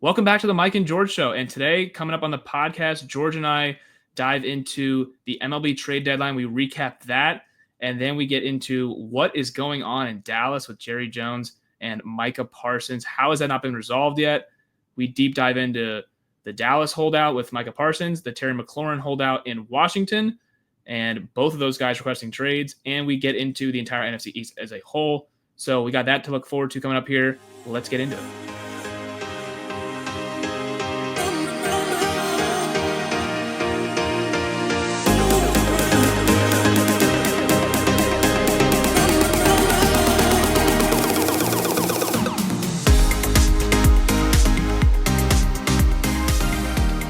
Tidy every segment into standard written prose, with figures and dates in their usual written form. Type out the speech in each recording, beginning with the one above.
Welcome back to the Mike and George Show. And today, coming up on the podcast, George and I dive into the MLB Trade Deadline. We recap that, and then we get into what is going on in Dallas with Jerry Jones and Micah Parsons. How has that not been resolved yet? We deep dive into the Dallas holdout with Micah Parsons, the Terry McLaurin holdout in Washington, and both of those guys requesting trades. And we get into the entire NFC East as a whole. So we got that to look forward to coming up here. Let's get into it.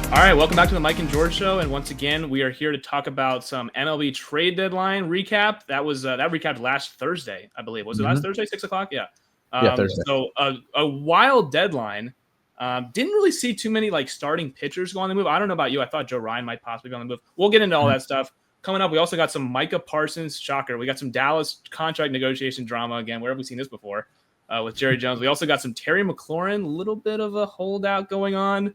All right, welcome back to the Mike and George Show, and once again, we are here to talk about some MLB Trade Deadline recap. That was that recapped last Thursday, I believe. Was it last Thursday, 6 o'clock? Yeah. Thursday. So a wild deadline. Didn't really see too many starting pitchers go on the move. I don't know about you. I thought Joe Ryan might possibly be on the move. We'll get into all that stuff coming up. We also got some Micah Parsons, shocker. We got some Dallas contract negotiation drama again. Where have we seen this before? With Jerry Jones. We also got some Terry McLaurin, a little bit of a holdout going on.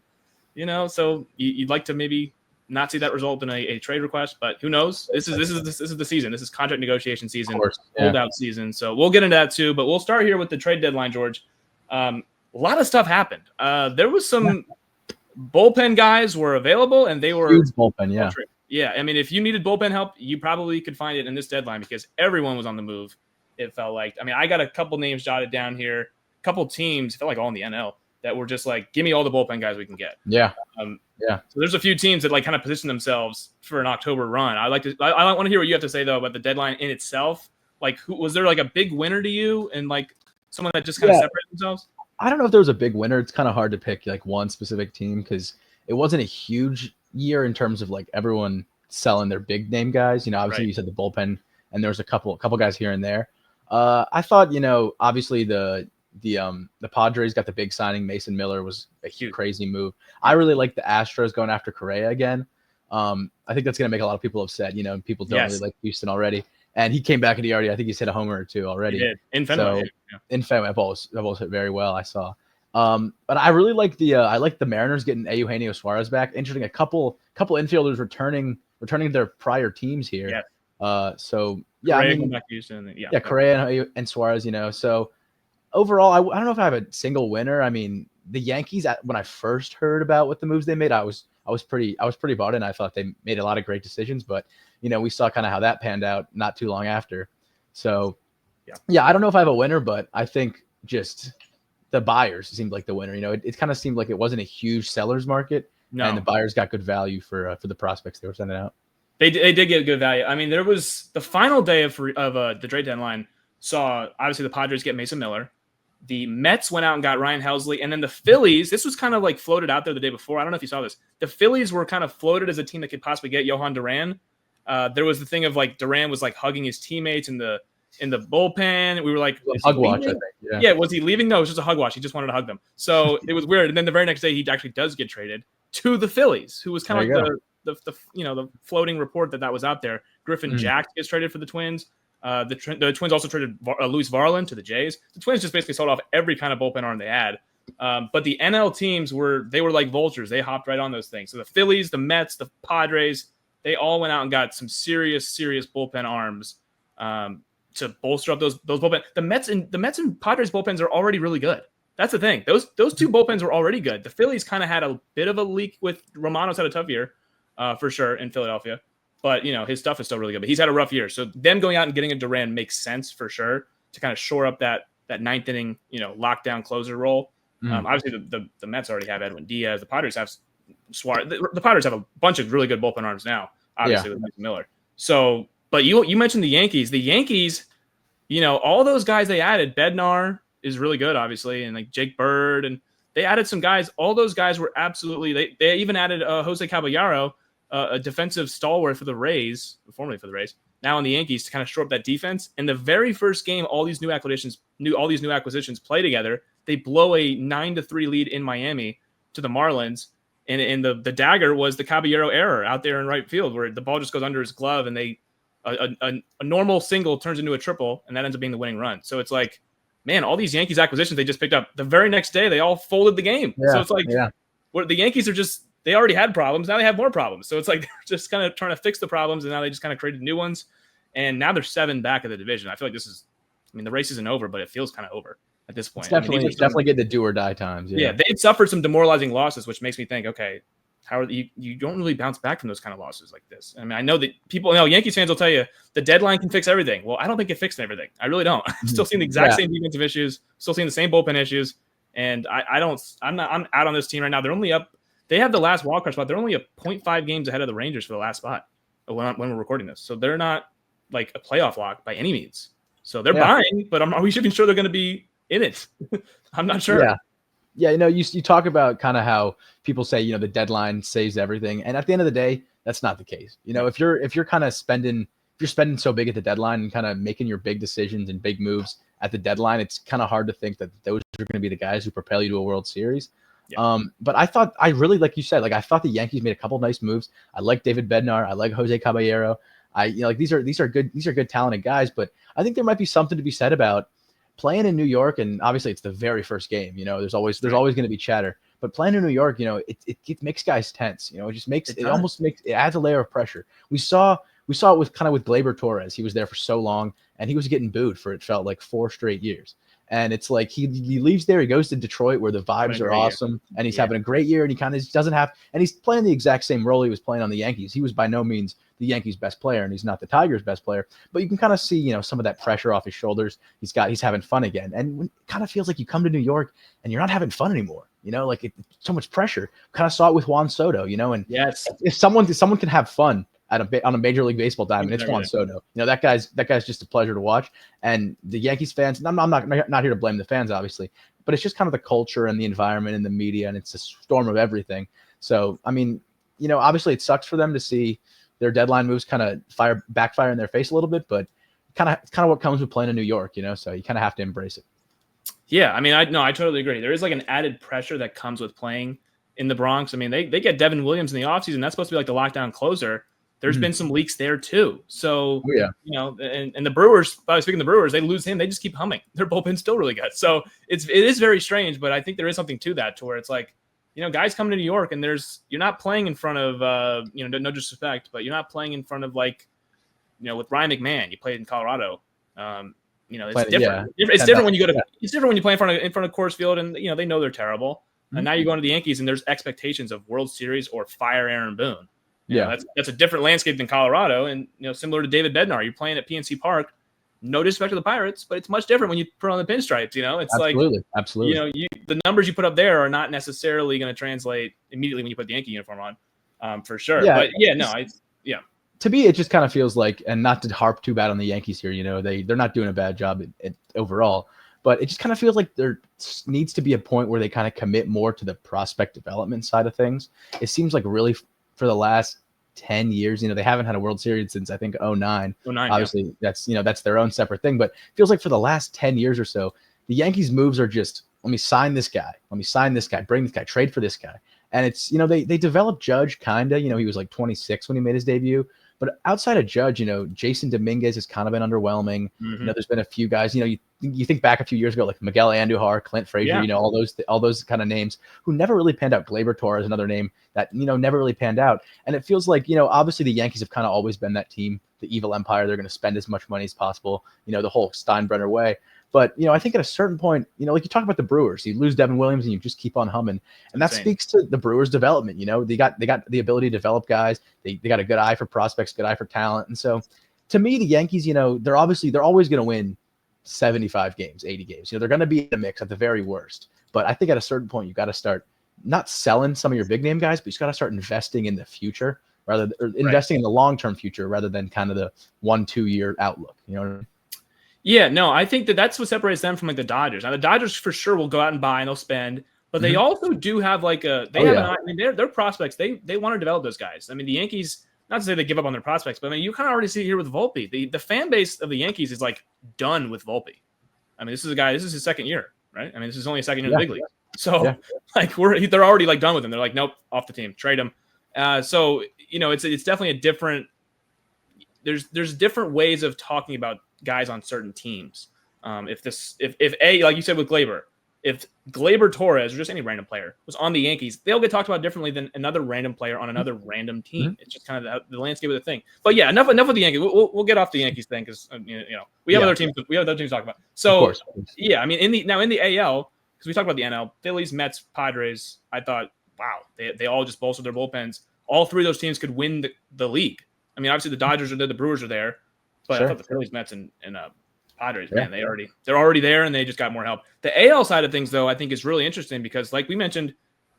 So you'd like to maybe not see that result in a trade request, but who knows? This is the season. This is contract negotiation season, holdout season. So we'll get into that too. But we'll start here with the trade deadline, George. A lot of stuff happened. There was some bullpen guys were available, and they were huge bullpen. Yeah, yeah. I mean, if you needed bullpen help, you probably could find it in this deadline because everyone was on the move. It felt like. I mean, I got a couple names jotted down here. A couple teams. It felt like all in the NL. That were just give me all the bullpen guys we can get. Yeah. So there's a few teams that kind of position themselves for an October run. I want to hear what you have to say though about the deadline in itself. Who was there a big winner to you and someone that just kind of separated themselves? I don't know if there was a big winner. It's kind of hard to pick one specific team because it wasn't a huge year in terms of everyone selling their big name guys. Obviously you said the bullpen and there was a couple guys here and there. I thought, obviously the Padres got the big signing. Mason Miller was a huge crazy move. I really like the Astros going after Correa again. I think that's going to make a lot of people upset. People don't really like Houston already. And he came back and I think he's hit a homer or two already. He did. In Fenway. In Fenway, I've always hit very well, I saw. But I really like the Mariners getting Eugenio Suarez back. Interesting, a couple infielders returning their prior teams here. Yeah. Correa going back to Houston. Correa and Suarez, So overall, I don't know if I have a single winner. I mean, the Yankees, when I first heard about what the moves they made, I was pretty bought in. I thought they made a lot of great decisions, but we saw kind of how that panned out not too long after. So I don't know if I have a winner, but I think just the buyers seemed like the winner. It kind of seemed like it wasn't a huge seller's market, and the buyers got good value for the prospects they were sending out. They did get good value. I mean, there was the final day of the trade deadline saw obviously the Padres get Mason Miller. The Mets went out and got Ryan Helsley, and then the Phillies, this was kind of floated out there the day before. I don't know if you saw this. The Phillies were kind of floated as a team that could possibly get Johan Duran. There was the thing of Duran was hugging his teammates in the bullpen. We were hug watch, I think. Yeah, was he leaving? No, it was just a hug watch. He just wanted to hug them. So it was weird. And then the very next day, he actually does get traded to the Phillies, who was kind of the floating report that was out there. Griffin Jack gets traded for the Twins. The Twins also traded Luis Varland to the Jays. The Twins just basically sold off every kind of bullpen arm they had. But the NL teams were like vultures. They hopped right on those things. So the Phillies, the Mets, the Padres, they all went out and got some serious bullpen arms to bolster up those bullpen. The Mets and Padres bullpens are already really good. That's the thing. Those two bullpens were already good. The Phillies kind of had a bit of a leak with Romano's had a tough year for sure in Philadelphia. But, his stuff is still really good. But he's had a rough year. So them going out and getting a Duran makes sense for sure to kind of shore up that ninth inning, lockdown closer role. Obviously, the Mets already have Edwin Diaz. The Padres have Suarez. The Padres have a bunch of really good bullpen arms now, obviously, with Mason Miller. So, but you mentioned the Yankees. The Yankees, all those guys they added, Bednar is really good, obviously, and Jake Bird. And they added some guys. All those guys were absolutely – they even added Jose Caballero, a defensive stalwart for the Rays, formerly for the Rays, now in the Yankees to kind of shore up that defense. And the very first game, all these new acquisitions play together. They blow a 9-3 lead in Miami to the Marlins. And the dagger was the Caballero error out there in right field where the ball just goes under his glove and a normal single turns into a triple and that ends up being the winning run. So it's man, all these Yankees acquisitions they just picked up, the very next day they all folded the game. Yeah, so it's like, what the Yankees are just, they already had problems. Now they have more problems. So it's like they're just kind of trying to fix the problems, and now they just kind of created new ones. And now they're 7 back of the division. I feel like this is, I mean, the race isn't over, but it feels kind of over at this point. It's definitely getting the do or die times. Yeah, they've suffered some demoralizing losses, which makes me think, okay, how are you don't really bounce back from those kind of losses like this. I mean, I know that people, Yankees fans will tell you the deadline can fix everything. Well, I don't think it fixed everything. I really don't. I'm still seeing the exact same defensive issues, still seeing the same bullpen issues. And I'm out on this team right now. They're only up. They have the last wildcard spot. They're only a 0.5 games ahead of the Rangers for the last spot when we're recording this. So they're not like a playoff lock by any means. So they're buying, but are we even sure they're going to be in it? I'm not sure. Yeah. You talk about kind of how people say, the deadline saves everything. And at the end of the day, that's not the case. If you're kind of spending so big at the deadline and kind of making your big decisions and big moves at the deadline, it's kind of hard to think that those are going to be the guys who propel you to a World Series. Yeah. But I really, like you said, I thought the Yankees made a couple of nice moves. I like David Bednar. I like Jose Caballero. These are good talented guys, but I think there might be something to be said about playing in New York. And obviously it's the very first game, there's always going to be chatter, but playing in New York, it makes guys tense, it just makes, it adds a layer of pressure. We saw it with Gleyber Torres. He was there for so long and he was getting booed for, it felt like 4 straight years. And it's like he leaves there, he goes to Detroit where the vibes are awesome and he's having a great year, and he kind of doesn't have, and he's playing the exact same role he was playing on the Yankees. He was by no means the Yankees' best player, and he's not the Tigers' best player, but you can kind of see, some of that pressure off his shoulders. He's having fun again. And it kind of feels like you come to New York and you're not having fun anymore. So much pressure. Kind of saw it with Juan Soto, and if someone can have fun on a Major League Baseball diamond, it's Juan Soto. That guy's just a pleasure to watch. And the Yankees fans, and I'm not here to blame the fans, obviously, but it's just kind of the culture and the environment and the media, and it's a storm of everything. So, I mean, obviously it sucks for them to see their deadline moves kind of backfire in their face a little bit, but kind of what comes with playing in New York, so you kind of have to embrace it. Yeah, I mean, I totally agree. There is like an added pressure that comes with playing in the Bronx. I mean, they get Devin Williams in the offseason. That's supposed to be like the lockdown closer. There's been some leaks there too. So, and the Brewers, speaking of the Brewers, they lose him. They just keep humming. Their bullpen's still really good. So it is very strange, but I think there is something to that, to where it's like, guys coming to New York and you're not playing in front of, no disrespect, but you're not playing in front of with Ryan McMahon. You played in Colorado. It's different. Yeah. It's different when you it's different when you play in front of Coors Field, and they know they're terrible. And now you're going to the Yankees and there's expectations of World Series or fire Aaron Boone. That's a different landscape than Colorado, and similar to David Bednar, you're playing at PNC Park. No disrespect to the Pirates, but it's much different when you put on the pinstripes. It's absolutely. The numbers you put up there are not necessarily going to translate immediately when you put the Yankee uniform on, for sure. Yeah, but to me, it just kind of feels like, and not to harp too bad on the Yankees here, they're not doing a bad job overall, but it just kind of feels like there needs to be a point where they kind of commit more to the prospect development side of things. It seems like really for the last 10 years, they haven't had a World Series since I think 09. Obviously, that's their own separate thing, but it feels like for the last 10 years or so, the Yankees moves are just, let me sign this guy, bring this guy, trade for this guy. And it's, they developed Judge kind of, he was like 26 when he made his debut. But outside of Judge, Jason Dominguez has kind of been underwhelming. There's been a few guys, you think back a few years ago, like Miguel Andujar, Clint Frazier, all those kind of names who never really panned out. Gleyber Torres, another name that, never really panned out. And it feels like, obviously the Yankees have kind of always been that team, the evil empire. They're going to spend as much money as possible, the whole Steinbrenner way. But, I think at a certain point, like you talk about the Brewers, you lose Devin Williams and you just keep on humming. And that speaks to the Brewers' development. They got the ability to develop guys. They got a good eye for prospects, good eye for talent. And so to me, the Yankees, they're always going to win 75 games, 80 games. They're going to be in the mix at the very worst. But I think at a certain point, you got to start not selling some of your big name guys, but you got to start investing in the future investing in the long-term future rather than kind of the 1-2 year outlook. You know what I mean? Yeah, no, I think that's what separates them from like the Dodgers. Now the Dodgers for sure will go out and buy and they'll spend, but they also do have like their prospects. They want to develop those guys. I mean, the Yankees, not to say they give up on their prospects, but I mean, you kind of already see it here with Volpe. The fan base of the Yankees is like done with Volpe. I mean, this is his second year, right? I mean, this is only his second year in the big league. So like they're already like done with him. They're like, nope, off the team, trade him. So it's definitely a different. There's different ways of talking about guys on certain teams. If like you said with Glaber, if Glaber Torres or just any random player was on the Yankees, they'll get talked about differently than another random player on another random team. It's just kind of the landscape of the thing. But yeah, enough of the Yankees. We'll get off the Yankees thing because we have other teams. We have other teams to talk about. So of course. Yeah, I mean in the AL, because we talked about the NL, Phillies, Mets, Padres. I thought, wow, they all just bolstered their bullpens. All three of those teams could win the league. I mean, obviously the Dodgers are there, the Brewers are there, but I thought the Phillies, Mets, and Padres, man, they're already there, and they just got more help. The AL side of things, though, I think is really interesting because, like we mentioned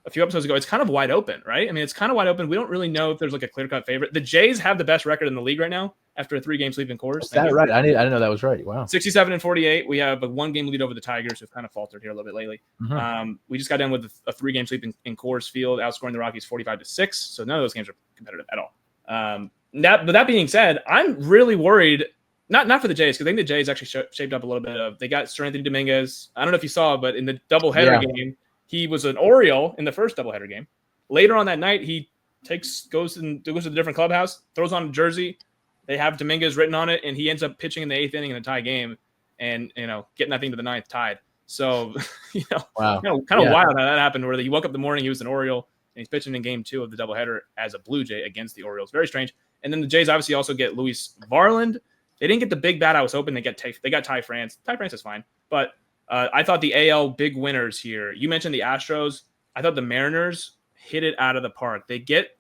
a few episodes ago, it's kind of wide open, right? I mean, it's kind of wide open. We don't really know if there's like a clear-cut favorite. The Jays have the best record in the league right now after a 3-game sweep in Coors. Is that right? I didn't know that was right. Wow. 67-48. We have a 1-game lead over the Tigers, who've kind of faltered here a little bit lately. We just got done with a 3-game sweep in Coors Field, outscoring the Rockies 45-6. So none of those games are competitive at all. But that being said, I'm really worried. Not for the Jays, because I think the Jays actually shaped up a little bit. They got Seranthony Dominguez. I don't know if you saw, but in the doubleheader game, he was an Oriole in the first doubleheader game. Later on that night, he goes to the different clubhouse, throws on a jersey. They have Dominguez written on it, and he ends up pitching in the 8th inning in a tie game, and getting that thing to the 9th tied. So wow, kind of wild how that happened. Where he woke up the morning, he was an Oriole, and he's pitching in Game 2 of the doubleheader as a Blue Jay against the Orioles. Very strange. And then the Jays obviously also get Luis Varland. They didn't get the big bat I was hoping they got Ty France. Ty France is fine. But I thought the AL big winners here. You mentioned the Astros. I thought the Mariners hit it out of the park. They get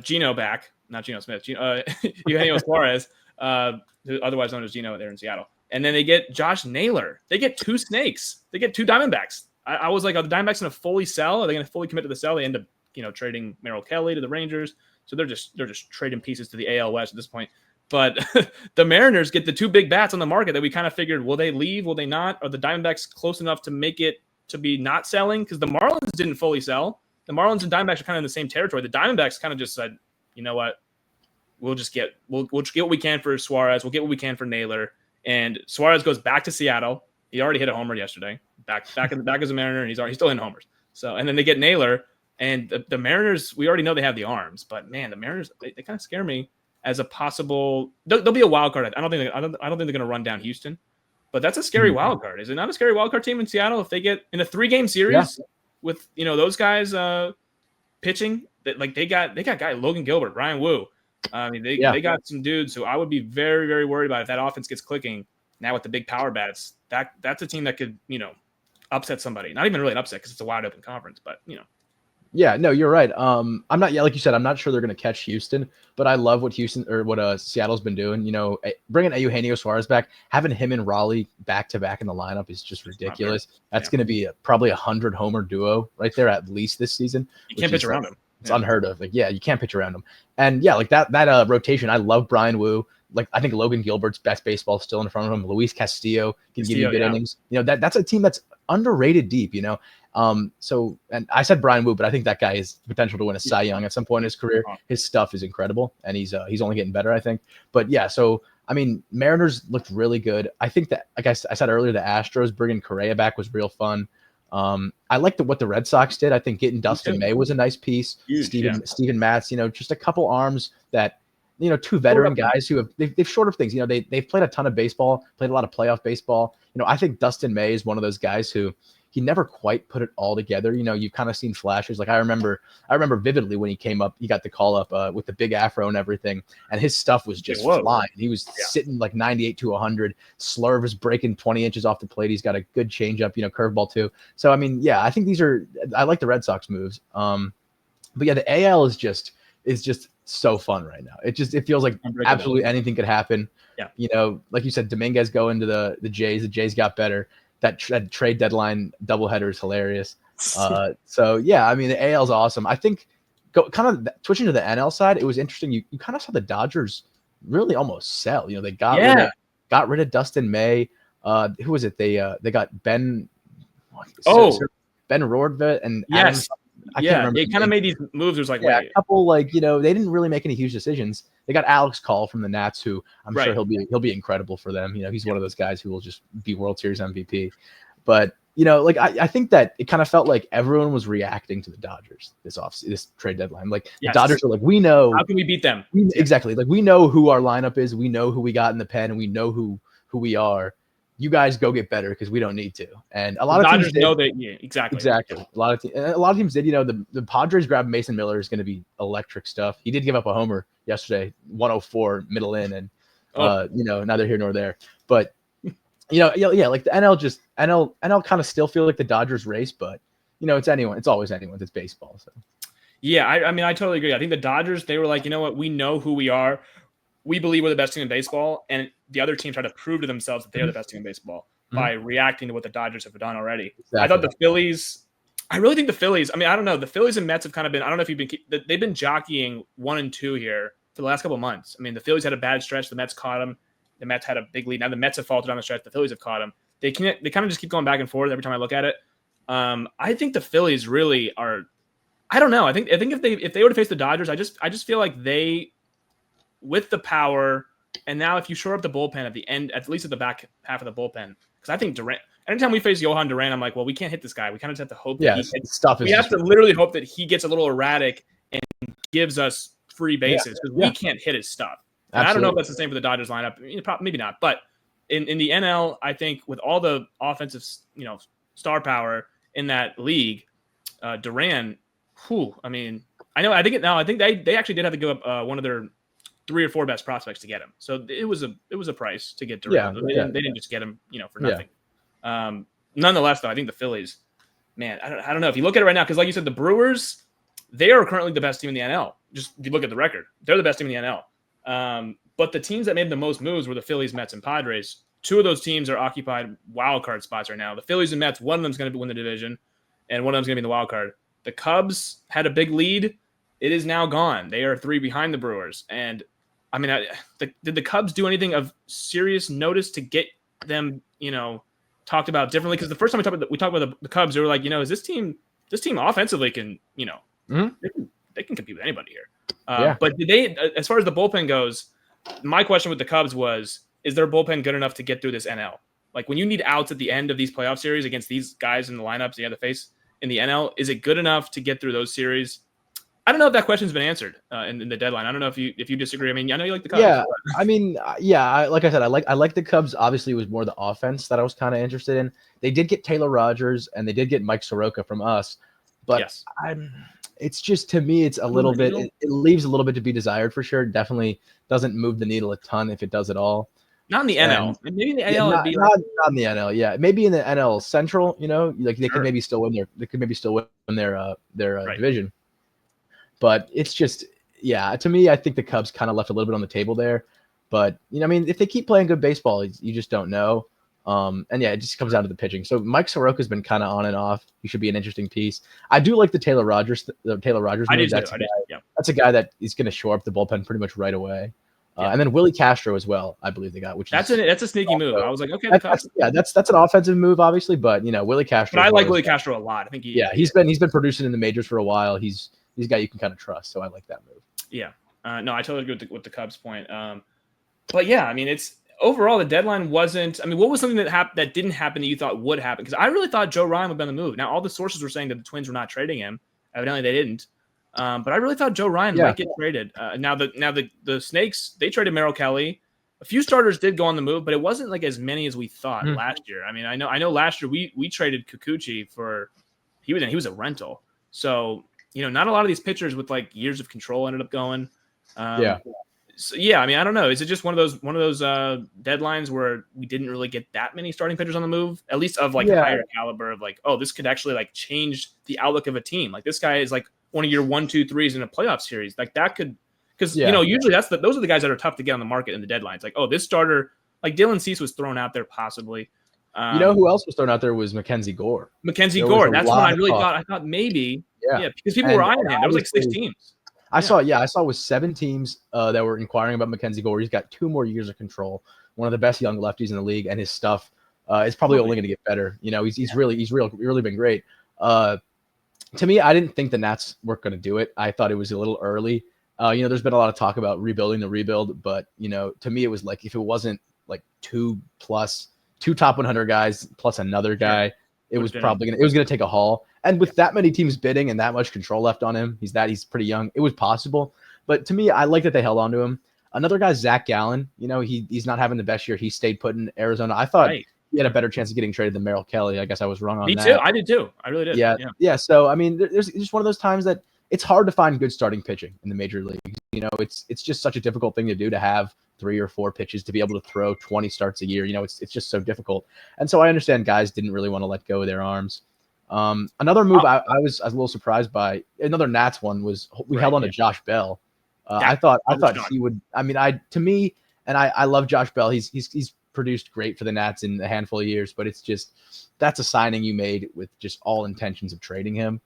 Gino back. Not Geno Smith. Eugenio Suarez, otherwise known as Gino there in Seattle. And then they get Josh Naylor. They get 2 snakes. They get 2 Diamondbacks. I was like, are the Diamondbacks going to fully sell? Are they going to fully commit to the sell? They end up trading Merrill Kelly to the Rangers. So they're just trading pieces to the AL West at this point. But the Mariners get the 2 big bats on the market that we kind of figured, will they leave? Will they not? Are the Diamondbacks close enough to make it to be not selling? Because the Marlins didn't fully sell. The Marlins and Diamondbacks are kind of in the same territory. The Diamondbacks kind of just said, you know what? We'll just get what we can for Suarez. We'll get what we can for Naylor. And Suarez goes back to Seattle. He already hit a homer yesterday. Back as a Mariner, and he's still hitting homers. So, and then they get Naylor. And the Mariners, we already know they have the arms. But, man, the Mariners, they kind of scare me as a possible – they'll be a wild card. I don't think they're going to run down Houston. But that's a scary wild card. Is it not a scary wild card team in Seattle if they get in a 3-game series with those guys pitching? That like they got guy Logan Gilbert, Ryan Wu. I mean they got some dudes who I would be very, very worried about if that offense gets clicking now with the big power bats. That's a team that could upset somebody. Not even really an upset because it's a wide open conference, but Yeah, no, you're right. I'm not. Yeah, like you said, I'm not sure they're going to catch Houston, but I love what Seattle's been doing. Bringing Eugenio Suarez back, having him and Raleigh back to back in the lineup is just ridiculous. That's going to be probably 100 homer duo right there at least this season. You can't pitch around him. It's unheard of. Like, you can't pitch around him. And like that rotation. I love Brian Wu. Like, I think Logan Gilbert's best baseball still in front of him. Luis Castillo can give you good innings. That's a team that's underrated deep. So, and I said Brian Wu, but I think that guy has potential to win a Cy Young at some point in his career. His stuff is incredible, and he's only getting better, I think. But yeah, so I mean, Mariners looked really good. I think that, like I said earlier, the Astros bringing Correa back was real fun. I liked what the Red Sox did. I think getting Dustin May was a nice piece. Steven Matz, just a couple arms that, 2 veteran guys who they've shored up things. They've played a ton of baseball, played a lot of playoff baseball. I think Dustin May is one of those guys who he never quite put it all together. You've kind of seen flashes. Like I remember vividly when he came up, he got the call up with the big afro and everything, and his stuff was just flying. He was sitting like 98 to 100. Slurve is breaking 20 inches off the plate. He's got a good changeup, curveball too. So I mean, I think I like the Red Sox moves. But yeah, the AL is just so fun right now. It feels like absolutely anything could happen. Yeah. Like you said, Dominguez going to the Jays. The Jays got better. That trade deadline doubleheader is hilarious. So yeah, I mean the AL is awesome. I think switching to the NL side, it was interesting. You kind of saw the Dodgers really almost sell. They got rid of Dustin May. Who was it? They got Ben Rohrvedt and Adam, I can't remember. They kind of made these moves. It was like, a couple they didn't really make any huge decisions. They got Alex Call from the Nats, who I'm sure he'll be incredible for them. He's one of those guys who will just be World Series MVP. But I think that it kind of felt like everyone was reacting to the Dodgers this trade deadline. Like the Dodgers are like, we know how can we beat them? Exactly. Like we know who our lineup is. We know who we got in the pen, and we know who we are. you guys go get better because we don't need to. And a lot the of Dodgers teams know that. Yeah, exactly. A lot of teams did. The Padres grabbed Mason Miller is going to be electric stuff. He did give up a homer yesterday, 104 middle in, and neither here nor there. But like the NL kind of still feel like the Dodgers race, but it's anyone. It's always anyone's. It's baseball. So yeah, I mean, I totally agree. I think the Dodgers, they were like, you know what, we know who we are. We believe we're the best team in baseball, and the other team tried to prove to themselves that they are the best team in baseball by reacting to what the Dodgers have done already. Exactly. I thought the Phillies. I really think the Phillies. I mean, I don't know. The Phillies and Mets have kind of been. I don't know if they've been jockeying 1 and 2 here for the last couple of months. I mean, the Phillies had a bad stretch. The Mets caught them. The Mets had a big lead. Now the Mets have faltered on the stretch. The Phillies have caught them. They kind of just keep going back and forth every time I look at it. I think the Phillies really are. I don't know. I think if they were to face the Dodgers, I just feel like they, with the power, and now if you shore up the bullpen at the end, at least at the back half of the bullpen, because I think Durant. Anytime we face Johan Durant, I'm like, well, we can't hit this guy. We kind of just have to hope. Yeah, we have to literally hope that he gets a little erratic and gives us free bases because we can't hit his stuff. And I don't know if that's the same for the Dodgers lineup. Maybe not, but in the NL, I think with all the offensive, star power in that league, Durant. I mean, I think they actually did have to give up one of their 3 or 4 best prospects to get him. So it was a price to get Durant. They didn't just get him, for nothing. Nonetheless, though, I think the Phillies, man, I don't know. If you look at it right now, because like you said, the Brewers, they are currently the best team in the NL. Just if you look at the record, they're the best team in the NL. But the teams that made the most moves were the Phillies, Mets, and Padres. 2 of those teams are occupied wild card spots right now. The Phillies and Mets, one of them is going to win the division, and one of them is going to be in the wild card. The Cubs had a big lead. It is now gone. They are 3 behind the Brewers. And, I mean, did the Cubs do anything of serious notice to get them, talked about differently? Because the first time we talked about the Cubs, they were like, is this team offensively can, they can compete with anybody here. But did they, as far as the bullpen goes, my question with the Cubs was, is their bullpen good enough to get through this NL? Like when you need outs at the end of these playoff series against these guys in the lineups you have to face in the NL, is it good enough to get through those series? I don't know if that question's been answered in the deadline. I don't know if you disagree. I mean, I know you like the Cubs. Yeah, I mean, like I said, I like the Cubs. Obviously, it was more the offense that I was kind of interested in. They did get Taylor Rogers and they did get Mike Soroka from us, but it's just, to me, it's a little bit. It leaves a little bit to be desired for sure. Definitely doesn't move the needle a ton if it does at all. Not in the NL. Maybe in the NL not in the NL. Yeah, maybe in the NL Central. Like they could maybe still win their division. But it's just, to me, I think the Cubs kind of left a little bit on the table there. But, if they keep playing good baseball, you just don't know. It just comes down to the pitching. So Mike Soroka's been kind of on and off. He should be an interesting piece. I do like the Taylor Rogers move. That's a guy that is going to shore up the bullpen pretty much right away. And then Willie Castro as well, I believe they got. That's a sneaky move. I was like, okay, that's an offensive move, obviously, but Willie Castro. But I like Willie Castro a lot. I think he's been producing in the majors for a while. He's a guy you can kind of trust, so I like that move. Yeah, no, I totally agree with the Cubs point. But I mean, it's overall the deadline wasn't. I mean, what was something that didn't happen that you thought would happen? Because I really thought Joe Ryan would be on the move. Now all the sources were saying that the Twins were not trading him. Evidently, they didn't. But I really thought Joe Ryan might get traded. Now the Snakes, they traded Merrill Kelly. A few starters did go on the move, but it wasn't like as many as we thought last year. I mean, I know last year we traded Kikuchi for he was a rental. So, not a lot of these pitchers with like years of control ended up going. So, I mean, I don't know. Is it just one of those deadlines where we didn't really get that many starting pitchers on the move, at least of like higher caliber of like, oh, this could actually like change the outlook of a team. Like this guy is like one of your 1, 2, 3s in a playoff series. Like that could, because usually those are the guys that are tough to get on the market in the deadlines. Like, oh, this starter, like Dylan Cease was thrown out there possibly. Who else was thrown out there was Mackenzie Gore. That's when I really thought. I thought maybe, because people were eyeing him. There was like 6 teams. I saw with 7 teams that were inquiring about Mackenzie Gore. He's got 2 more years of control. One of the best young lefties in the league, and his stuff is probably only going to get better. He's really been great. To me, I didn't think the Nats were going to do it. I thought it was a little early. There's been a lot of talk about rebuilding the rebuild, but to me, it was like if it wasn't like 2 top 100 guys plus another guy, it was probably going to take a haul. And with that many teams bidding and that much control left on him, he's pretty young. It was possible, but to me, I like that they held on to him. Another guy, Zach Gallen. He's not having the best year. He stayed put in Arizona. I thought he had a better chance of getting traded than Merrill Kelly. I guess I was wrong on that. Me too. I did too. I really did. Yeah. So I mean, there's just one of those times that it's hard to find good starting pitching in the major leagues. You know, it's just such a difficult thing to do, to have 3 or 4 pitches, to be able to throw 20 starts a year. You know, it's just so difficult. And so I understand guys didn't really want to let go of their arms. Another move I was a little surprised by, another Nats one, was we held on to Josh Bell. I thought he would. I mean, I love Josh Bell. He's produced great for the Nats in a handful of years, but it's just, that's a signing you made with just all intentions of trading him.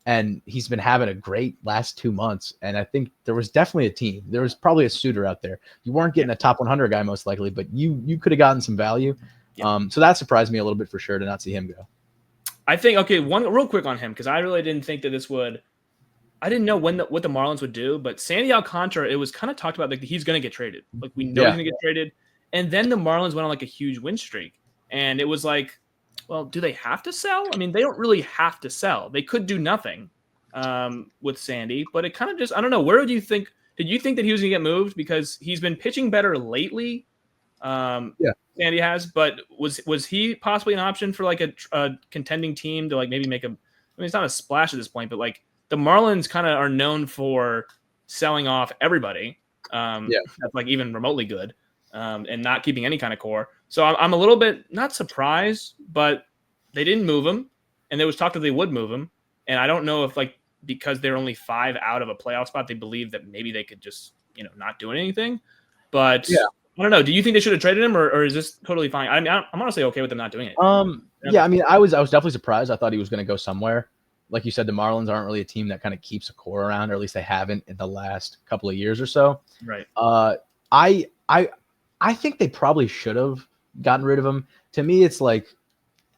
And he's been having a great last 2 months. And I think there was definitely a team. There was probably a suitor out there. You weren't getting a top 100 guy most likely, but you could have gotten some value. So that surprised me a little bit for sure to not see him go. I think, okay, one real quick on him, because I really didn't think that this would. I didn't know what the Marlins would do, but Sandy Alcantara, it was kind of talked about like he's going to get traded. Like we know he's going to get traded. And then the Marlins went on like a huge win streak. And it was like, well, do they have to sell? I mean, they don't really have to sell. They could do nothing with Sandy, but it kind of just, I don't know. Where did you think that he was going to get moved? Because he's been pitching better lately. Sandy has, but was he possibly an option for like a contending team to like maybe make a, I mean, it's not a splash at this point, but like the Marlins kind of are known for selling off everybody. That's like even remotely good. And not keeping any kind of core. So I'm a little bit not surprised, but they didn't move him, and there was talk that they would move him. And I don't know if like because they're only 5 out of a playoff spot, they believe that maybe they could just not do anything. But I don't know. Do you think they should have traded him, or is this totally fine? I mean, I'm honestly okay with them not doing it. I mean, I was definitely surprised. I thought he was going to go somewhere. Like you said, the Marlins aren't really a team that kind of keeps a core around, or at least they haven't in the last couple of years or so. Right. I think they probably should have gotten rid of him. To me, it's like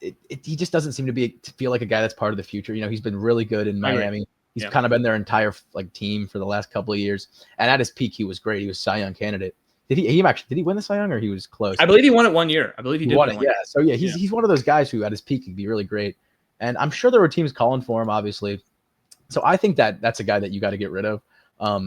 he just doesn't seem to feel like a guy that's part of the future. He's been really good in Miami. He's kind of been their entire like team for the last couple of years. And at his peak, he was great. He was Cy Young candidate. Did he win the Cy Young, or he was close? I believe he won it 1 year. I believe he did win it. Yeah. So he's one of those guys who at his peak could be really great. And I'm sure there were teams calling for him, obviously. So I think that's a guy that you got to get rid of.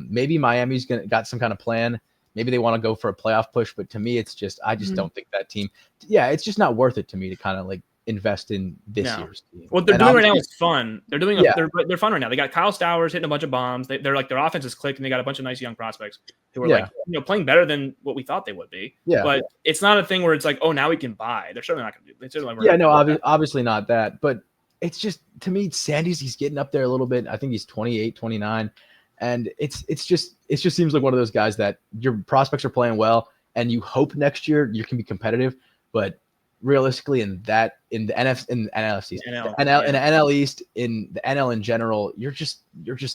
Maybe Miami's got some kind of plan. Maybe they want to go for a playoff push, but to me, it's just I don't think that team. Yeah, it's just not worth it to me to kind of like invest in this year's team. What they're doing right now is fun. They're doing they're fun right now. They got Kyle Stowers hitting a bunch of bombs. They're like their offense is clicked, and they got a bunch of nice young prospects who are like playing better than what we thought they would be. Yeah, but it's not a thing where it's like, oh, now we can buy. They're certainly not going to do. They certainly obviously not that. But it's just, to me, he's getting up there a little bit. I think he's 28, 29. And it just seems like one of those guys that your prospects are playing well, and you hope next year you can be competitive. But realistically, in the NL East, in the NL in general, you're just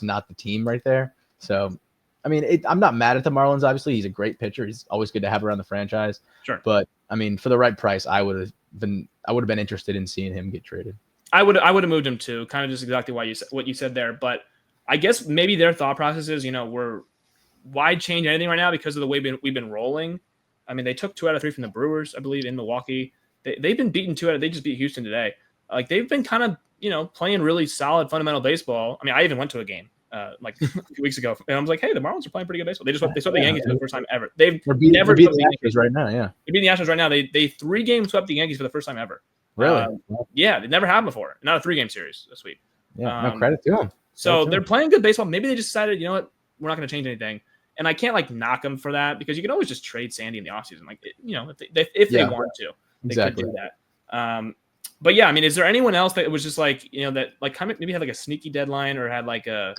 not the team right there. So, I mean, I'm not mad at the Marlins. Obviously, he's a great pitcher. He's always good to have around the franchise. Sure. But I mean, for the right price, I would have been interested in seeing him get traded. I would have moved him too. Kind of just exactly what you said there, but. I guess maybe their thought process is, why change anything right now because of the way we've been rolling? I mean, they took 2 out of 3 from the Brewers, I believe, in Milwaukee. They've been beaten 2 out of. They just beat Houston today. Like they've been kind of playing really solid fundamental baseball. I mean, I even went to a game like a few weeks ago, and I was like, hey, the Marlins are playing pretty good baseball. They swept the Yankees for the first time ever. They've never beaten the Yankees right now. Yeah, they're beating the Astros right now. They 3-game swept the Yankees for the first time ever. Really? Yeah, it never happened before. Not a 3-game series this week. Yeah, no credit to them. So they're playing good baseball. Maybe they just decided, you know what, we're not going to change anything. And I can't like knock them for that, because you can always just trade Sandy in the offseason. Like, if they want to, they could do that. But yeah, I mean, is there anyone else that was just like, that like kind of maybe had like a sneaky deadline, or had like a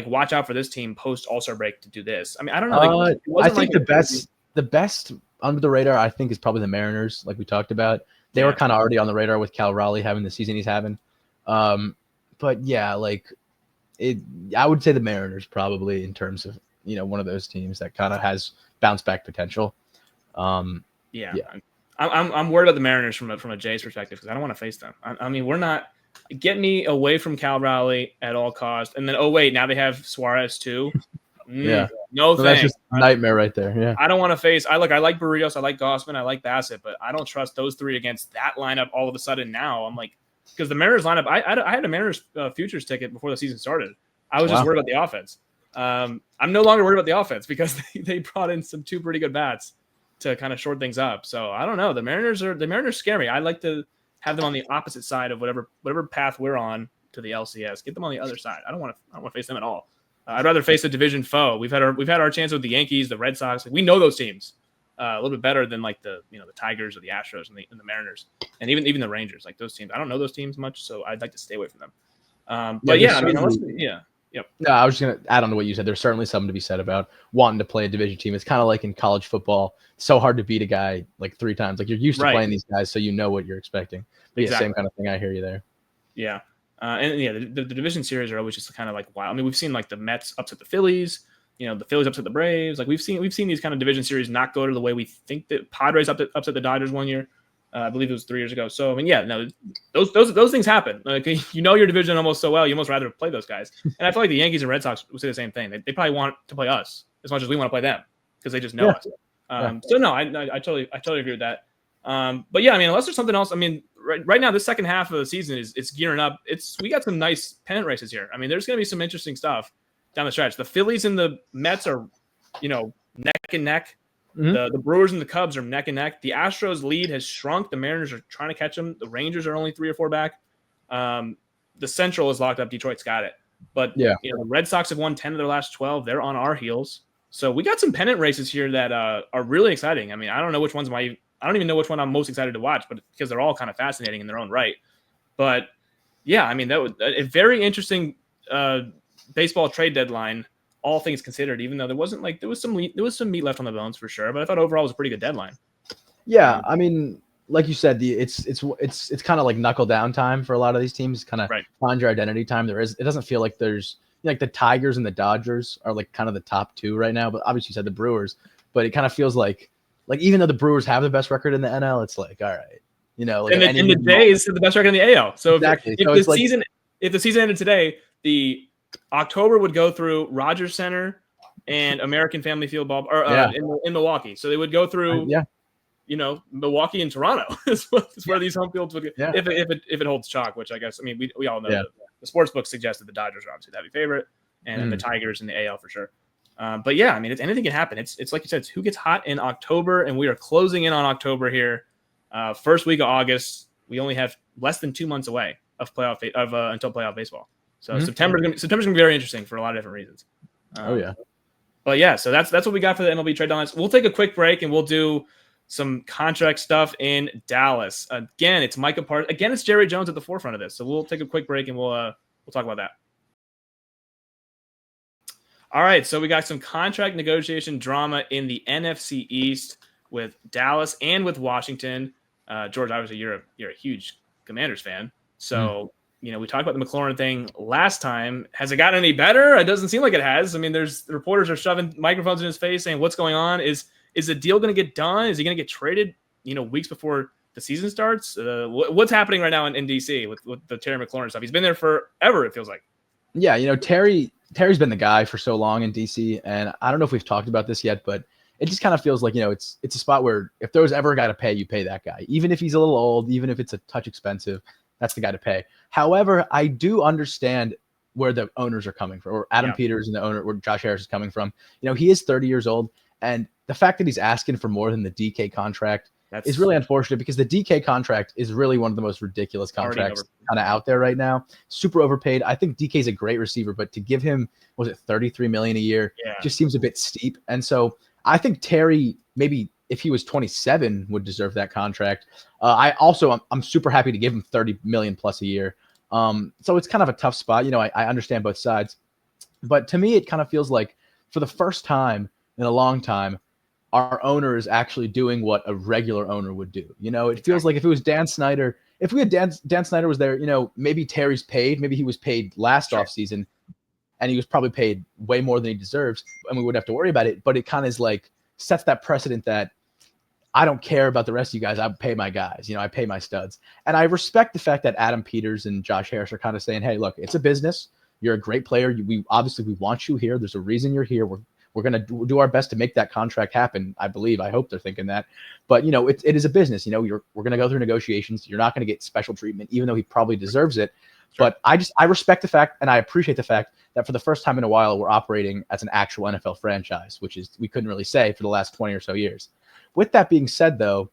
watch out for this team post All-Star break to do this? I mean, I don't know. I think the best under the radar, I think, is probably the Mariners, like we talked about. They were kind of already on the radar with Cal Raleigh having the season he's having. But yeah, like. I would say the Mariners probably, in terms of one of those teams that kind of has bounce back potential. I'm worried about the Mariners from a Jays perspective, because I don't want to face them. I mean, we're not get me away from Cal Raleigh at all costs, and then now they have Suarez too. No thanks. That's just a nightmare right there. Yeah, I don't want to face. I like Barrios, I like Gossman, I like Bassett, but I don't trust those 3 against that lineup. All of a sudden now, I'm like. Because the Mariners lineup, I had a Mariners futures ticket before the season started. I was just worried about the offense. I'm no longer worried about the offense, because they brought in 2 pretty good bats. to kind of short things up. So I don't know. The Mariners scare me. I like to have them on the opposite side of whatever path we're on to the LCS. Get them on the other side. I don't want to face them at all. I'd rather face a division foe. We've had our chance with the Yankees, the Red Sox. Like, we know those teams a little bit better than like the Tigers or the Astros and the Mariners, and even the Rangers. Like those teams, I don't know those teams much, so I'd like to stay away from them. But yeah, I mean, Yep. No, I was just going to add on to what you said. There's certainly something to be said about wanting to play a division team. It's kind of like in college football. It's so hard to beat a guy like 3 times. Like, you're used to playing these guys, so you know what you're expecting. But yeah, same kind of thing. I hear you there. Yeah. And yeah, the division series are always just kind of like wild. I mean, we've seen like the Mets upset the Phillies, the Phillies upset the Braves. Like we've seen these kind of division series not go to the way we think that Padres upset the Dodgers one year. I believe it was 3 years ago. So I mean, yeah, no, those things happen. Like, your division almost so well, you almost rather play those guys. And I feel like the Yankees and Red Sox would say the same thing. They probably want to play us as much as we want to play them because they just know us. So no, I totally agree with that. But yeah, I mean, unless there's something else, I mean, right now, the second half of the season it's gearing up. We got some nice pennant races here. I mean, there's going to be some interesting stuff down the stretch. The Phillies and the Mets are, neck and neck. Mm-hmm. The Brewers and the Cubs are neck and neck. The Astros lead has shrunk. The Mariners are trying to catch them. The Rangers are only 3 or 4 back. The Central is locked up. Detroit's got it. But the Red Sox have won 10 of their last 12. They're on our heels. So we got some pennant races here that are really exciting. I mean, I don't know which ones I don't even know which one I'm most excited to watch, but because they're all kind of fascinating in their own right. But yeah, I mean, that was a very interesting baseball trade deadline, all things considered, even though there was some meat left on the bones for sure. But I thought overall it was a pretty good deadline. Yeah, I mean, like you said, it's kind of like knuckle down time for a lot of these teams. Kind of find your identity time. It doesn't feel like there's like the Tigers and the Dodgers are like kind of the top 2 right now. But obviously you said the Brewers, but it kind of feels like even though the Brewers have the best record in the NL, it's like, all right, and the Jays have the best record in the AL. So exactly. if the season ended today, the October would go through Rogers Center and American Family Field in Milwaukee. So they would go through, Milwaukee and Toronto is where these home fields would go. Yeah. If it holds chalk, which I guess, I mean, we all know the sports book suggests that the Dodgers are obviously the heavy favorite and the Tigers in the AL for sure. But yeah, I mean, anything can happen. It's like you said, it's who gets hot in October, and we are closing in on October here. First week of August, we only have less than 2 months away of until playoff baseball. So September's gonna be very interesting for a lot of different reasons. But yeah, so that's what we got for the MLB trade deadline. We'll take a quick break and we'll do some contract stuff in Dallas. Again, it's Micah Parsons. Again, it's Jerry Jones at the forefront of this. So we'll take a quick break and we'll talk about that. All right, so we got some contract negotiation drama in the NFC East with Dallas and with Washington. George, obviously you're a huge Commanders fan, so we talked about the McLaurin thing last time. Has it gotten any better? It doesn't seem like it has. I mean, the reporters are shoving microphones in his face saying, "What's going on? Is the deal going to get done? Is he going to get traded? Weeks before the season starts? What's happening right now in DC with the Terry McLaurin stuff? He's been there forever. It feels like." Yeah, Terry's been the guy for so long in DC, and I don't know if we've talked about this yet, but it just kind of feels like, it's a spot where if there was ever a guy to pay, you pay that guy. Even if he's a little old, even if it's a touch expensive, that's the guy to pay. However, I do understand where the owners are coming from, or Adam Peters and the owner, where Josh Harris is coming from. He is 30 years old, and the fact that he's asking for more than the DK contract is really unfortunate, because the DK contract is really one of the most ridiculous contracts kind of out there right now. Super overpaid. I think DK is a great receiver, but to give him, was it $33 million a year? Just seems a bit steep. And so I think Terry, maybe if he was 27, would deserve that contract. I'm super happy to give him $30 million plus a year. So it's kind of a tough spot. I understand both sides, but to me, it kind of feels like for the first time in a long time, our owner is actually doing what a regular owner would do. It feels like if it was Dan Snyder, if we had Dan Snyder was there, maybe Terry's paid, maybe he was paid last offseason and he was probably paid way more than he deserves, and we wouldn't have to worry about it. But it kind of is like sets that precedent that I don't care about the rest of you guys. I pay my guys, I pay my studs. And I respect the fact that Adam Peters and Josh Harris are kind of saying, hey, look, it's a business. You're a great player. We want you here. There's a reason you're here. We're going to do our best to make that contract happen. I hope they're thinking that, but it is a business. We're going to go through negotiations. You're not going to get special treatment, even though he probably deserves it. Sure. But I respect the fact, and I appreciate the fact that for the first time in a while, we're operating as an actual NFL franchise, which is, we couldn't really say for the last 20 or so years. With that being said, though,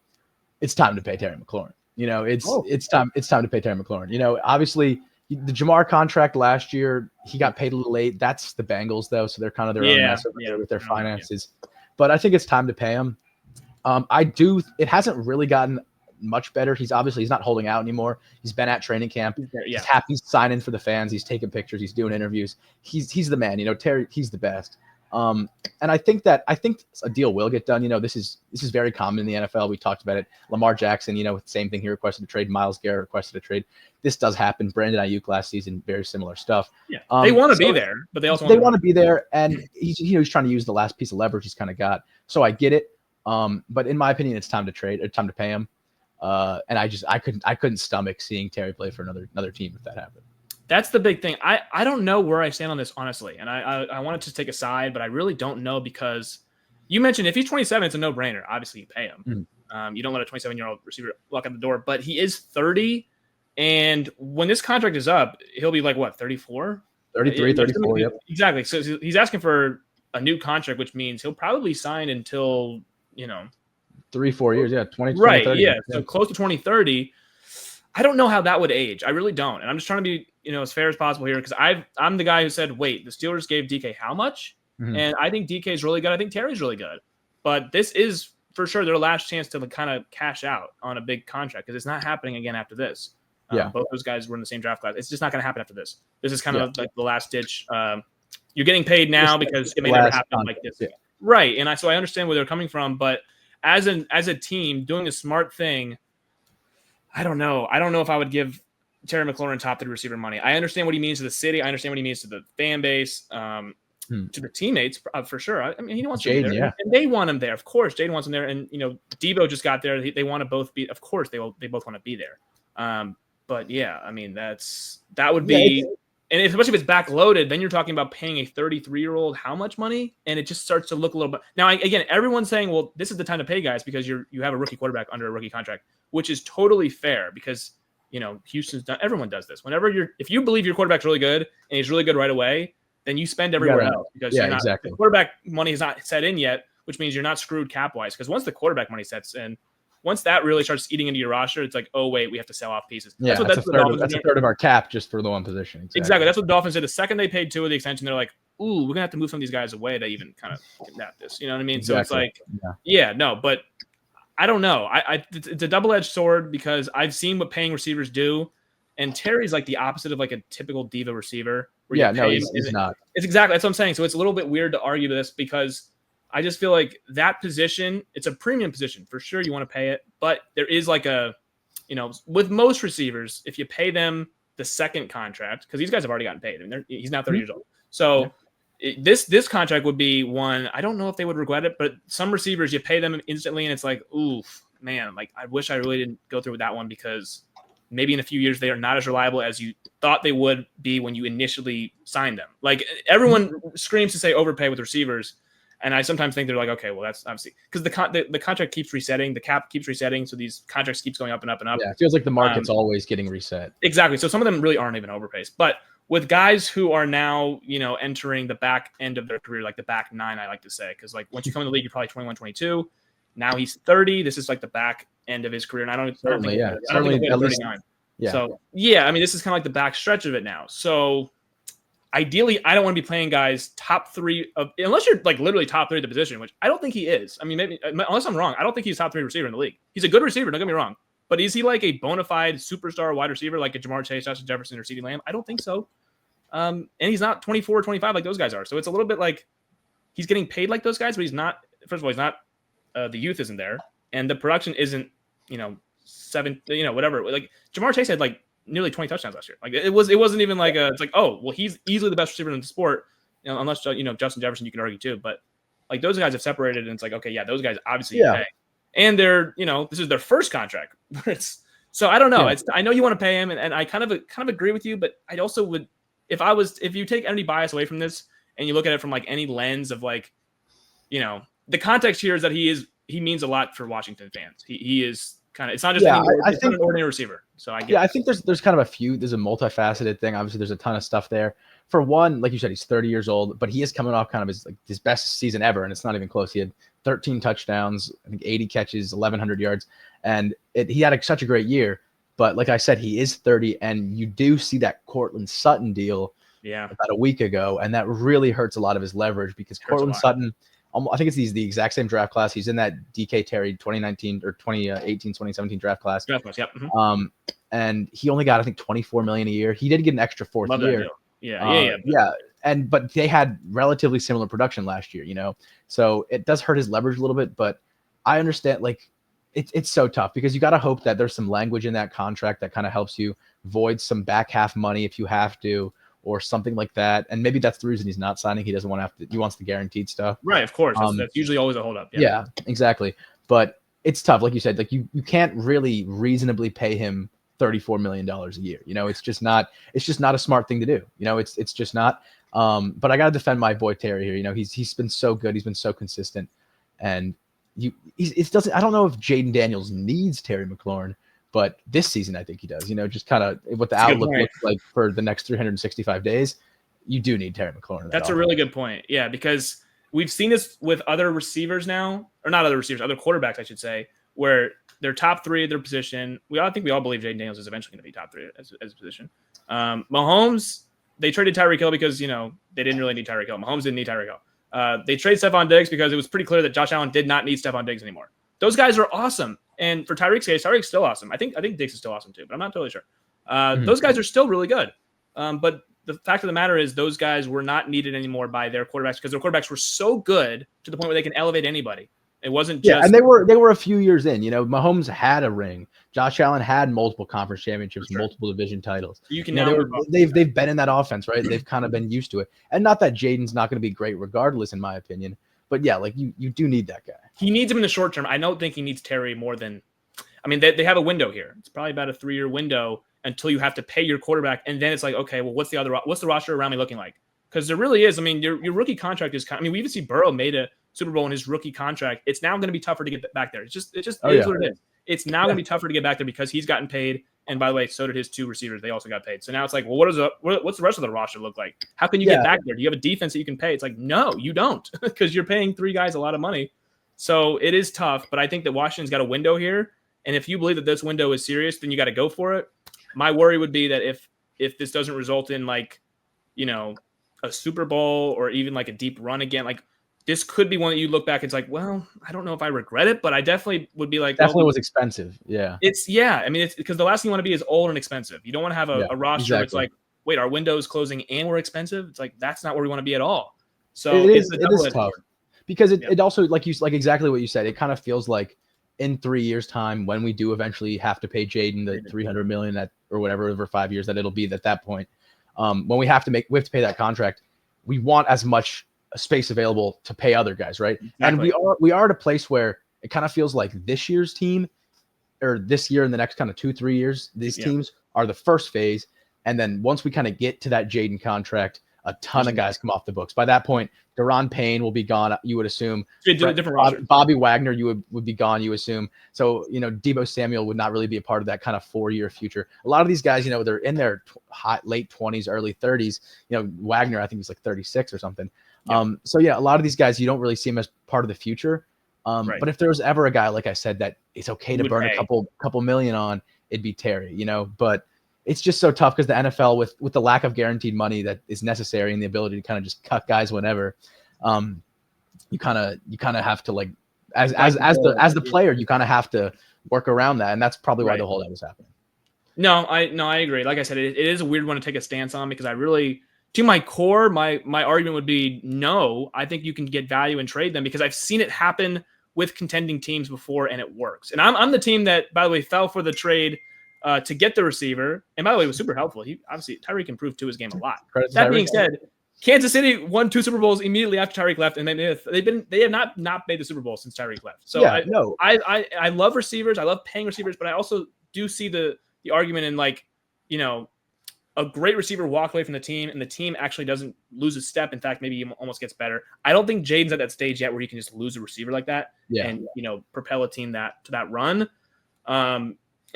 it's time to pay Terry McLaurin. It's time to pay Terry McLaurin. Obviously the Jamar contract last year, he got paid a little late. That's the Bengals though, so they're kind of their own mess over there with their finances. But I think it's time to pay him. It hasn't really gotten much better. He's not holding out anymore. He's been at training camp. He's happy. He's signing for the fans. He's taking pictures. He's doing interviews. He's the man. Terry. He's the best. And I think a deal will get done. This is very common in the NFL. We talked about it. Lamar Jackson, same thing. He requested a trade. Myles Garrett requested a trade. This does happen. Brandon Ayuk last season, very similar stuff. Yeah, they want to be there, but they also want to be there. And he's trying to use the last piece of leverage he's kind of got. So I get it. But in my opinion, it's time to trade. It's time to pay him. And I couldn't stomach seeing Terry play for another team if that happened. That's the big thing. I don't know where I stand on this, honestly. And I wanted to take a side, but I really don't know because you mentioned if he's 27, it's a no-brainer. Obviously, you pay him. You don't let a 27-year-old receiver walk out the door. But he is 30, and when this contract is up, he'll be like, what, 34? 33, 34, yep. Exactly. So he's asking for a new contract, which means he'll probably sign until, 3-4 years, 20, right, 30. Yeah. So close to 2030. I don't know how that would age. I really don't. And I'm just trying to be, as fair as possible here because I'm the guy who said, wait, the Steelers gave DK how much? Mm-hmm. And I think DK is really good. I think Terry's really good. But this is for sure their last chance to kind of cash out on a big contract because it's not happening again after this. Both those guys were in the same draft class. It's just not going to happen after this. This is kind of like the last ditch. You're getting paid now because it may never happen like this. Yeah. Right. And so I understand where they're coming from. But as a team doing a smart thing, I don't know. I don't know if I would give Terry McLaurin top 3 receiver money. I understand what he means to the city. I understand what he means to the fan base, to the teammates for sure. I mean, he wants to be there, and they want him there. Of course, Jaden wants him there, and Debo just got there. They want to both be. Of course, they both want to be there. But yeah, I mean that would be, and especially if it's backloaded, then you're talking about paying a 33-year-old how much money, and it just starts to look a little bit. Now, again, everyone's saying, well, this is the time to pay guys because you have a rookie quarterback under a rookie contract, which is totally fair because Houston's done. Everyone does this. If you believe your quarterback's really good and he's really good right away, then you spend everywhere else because exactly. The quarterback money is not set in yet, which means you're not screwed cap wise. Because once the quarterback money sets in, once that really starts eating into your roster, it's like, oh wait, we have to sell off pieces. Yeah, that's a third of our cap just for the one position. Exactly. That's what the Dolphins did. The second they paid 2 of the extension, they're like, ooh, we're gonna have to move some of these guys away to even kind of kidnap this. You know what I mean? Exactly. So it's like, no, but I don't know. It's a double-edged sword because I've seen what paying receivers do, and Terry's like the opposite of like a typical diva receiver. He's not. It's exactly that's what I'm saying. So it's a little bit weird to argue this because I just feel like that position, it's a premium position for sure. You want to pay it, but there is like with most receivers, if you pay them the second contract, because these guys have already gotten paid, and he's now 30 years old, so. This contract would be one. I don't know if they would regret it, but some receivers you pay them instantly, and it's like, oof, man, like I wish I really didn't go through with that one because maybe in a few years they are not as reliable as you thought they would be when you initially signed them. Like everyone screams to say overpay with receivers, and I sometimes think they're like, okay, well that's obviously because the contract keeps resetting, the cap keeps resetting, so these contracts keeps going up and up and up. Yeah, it feels like the market's always getting reset. Exactly. So some of them really aren't even overpays, but. With guys who are now, entering the back end of their career, like the back 9, I like to say, because like once you come in the league, you're probably 21, 22. Now he's 30. This is like the back end of his career, and I don't think certainly at least 39. Yeah. So I mean, this is kind of like the back stretch of it now. So ideally, I don't want to be playing guys top 3 unless you're like literally top 3 of the position, which I don't think he is. I mean, maybe unless I'm wrong, I don't think he's top 3 receiver in the league. He's a good receiver. Don't get me wrong. But is he like a bona fide superstar wide receiver like a Jamar Chase, Justin Jefferson, or CeeDee Lamb? I don't think so. And he's not 24 or 25 like those guys are. So it's a little bit like he's getting paid like those guys, but he's not. First of all, he's not. The youth isn't there, and the production isn't. 7. Whatever. Like Jamar Chase had like nearly 20 touchdowns last year. Like it wasn't even like it's like, oh well, he's easily the best receiver in the sport. Unless Justin Jefferson, you can argue too. But like those guys have separated, and it's like, okay, yeah, those guys obviously pay. And they're, this is their first contract. So I don't know. Yeah. I know you want to pay him, and I kind of agree with you, but I also would, if you take any bias away from this and you look at it from like any lens of like, the context here is that he means a lot for Washington fans. He is kind of, it's not just an ordinary receiver. So I think there's kind of there's a multifaceted thing. Obviously there's a ton of stuff there. For one, like you said, he's 30 years old, but he is coming off kind of his best season ever, and it's not even close. He had 13 touchdowns, I think 80 catches, 1,100 yards. And he had such a great year. But like I said, he is 30, and you do see that Cortland Sutton deal about a week ago, and that really hurts a lot of his leverage because Cortland Sutton, I think it's the exact same draft class. He's in that DK Terry 2019 or 2018, 2017 draft class. Yep. Mm-hmm. And he only got, I think, $24 million a year. He did get an extra fourth year. Yeah. But they had relatively similar production last year, so it does hurt his leverage a little bit. But I understand, like, it's so tough because you got to hope that there's some language in that contract that kind of helps you void some back half money if you have to, or something like that. And maybe that's the reason he's not signing. He doesn't want to have to. He wants the guaranteed stuff. Right, of course. That's usually always a holdup. Yeah, exactly. But it's tough, like you said. Like you can't really reasonably pay him $34 million a year. It's just not a smart thing to do. It's just not. But I got to defend my boy Terry here. He's been so good. He's been so consistent, and I don't know if Jaden Daniels needs Terry McLaurin, but this season I think he does. Just kind of what the outlook looks like for the next 365 days. You do need Terry McLaurin. That's a really good point. Yeah, because we've seen this with other receivers now, or not other receivers, other quarterbacks, I should say, where they're top three at their position. I think we all believe Jaden Daniels is eventually going to be top three as a position. Mahomes, they traded Tyreek Hill because, they didn't really need Tyreek Hill. Mahomes didn't need Tyreek Hill. They traded Stephon Diggs because it was pretty clear that Josh Allen did not need Stephon Diggs anymore. Those guys are awesome. And for Tyreek's case, Tyreek's still awesome. I think Diggs is still awesome too, but I'm not totally sure. Those guys are still really good. But the fact of the matter is those guys were not needed anymore by their quarterbacks because their quarterbacks were so good to the point where they can elevate anybody. It wasn't just and they were a few years in. Mahomes had a ring. Josh Allen had multiple conference championships, multiple division titles. You can they've been in that offense, right? They've kind of been used to it. And not that Jaden's not going to be great regardless, in my opinion. But yeah, like you do need that guy. He needs him in the short term. I don't think he needs Terry more than. I mean, they have a window here. It's probably about a 3-year window until you have to pay your quarterback, and then it's like, okay, well, what's the roster around me looking like? Because there really is. I mean, your rookie contract is. We even see Burrow made a Super Bowl in his rookie contract. It's now going to be tougher to get back there. It just is what it is. It's now going to be tougher to get back there because he's gotten paid. And by the way, so did his two receivers. They also got paid. So now it's like, well, what's the rest of the roster look like? How can you get back there? Do you have a defense that you can pay? It's like, no, you don't, because you're paying three guys a lot of money. So it is tough. But I think that Washington's got a window here. And if you believe that this window is serious, then you got to go for it. My worry would be that if this doesn't result in a Super Bowl or even like a deep run again, like this could be one that you look back. It's like, well, I don't know if I regret it, but I definitely would be like, definitely was expensive. Yeah. It's because the last thing you want to be is old and expensive. You don't want to have a roster where it's like, wait, our window is closing and we're expensive. It's like, that's not where we want to be at all. So it is tough because it also, like exactly what you said, it kind of feels like in 3 years time, when we do eventually have to pay Jaden the $300 million or whatever over 5 years that it'll be at that point, when we have to pay that contract, we want as much space available to pay other guys, right? Exactly. And we are at a place where it kind of feels like this year's team, or this year and the next kind of 2-3 years, these teams are the first phase, and then once we kind of get to that Jaden contract, a ton of guys come off the books. By that point, Daron Payne will be gone, you would assume. Bobby Wagner, you would be gone, you assume. So, Deebo Samuel would not really be a part of that kind of 4-year future. A lot of these guys, they're in their late 20s, early 30s. Wagner, I think he's like 36 or something. Yeah. So, a lot of these guys, you don't really see them as part of the future. Right. But if there was ever a guy, like I said, that it's okay to burn a couple million on, it'd be Terry, But it's just so tough because the NFL, with the lack of guaranteed money that is necessary and the ability to kind of just cut guys whenever, you kind of have to, like, as the player, you kind of have to work around that, and that's probably why the whole that was happening. No, I agree. Like I said, it is a weird one to take a stance on because I really, to my core, my argument would be no. I think you can get value and trade them because I've seen it happen with contending teams before, and it works. And I'm the team that, by the way, fell for the trade to get the receiver, and by the way, it was super helpful. Tyreek improved to his game a lot. That being said, Kansas City won 2 Super Bowls immediately after Tyreek left, and they have not made the Super Bowl since Tyreek left. So I love receivers. I love paying receivers, but I also do see the argument in a great receiver walk away from the team, and the team actually doesn't lose a step. In fact, maybe he almost gets better. I don't think Jaden's at that stage yet where he can just lose a receiver like that and propel a team to that run.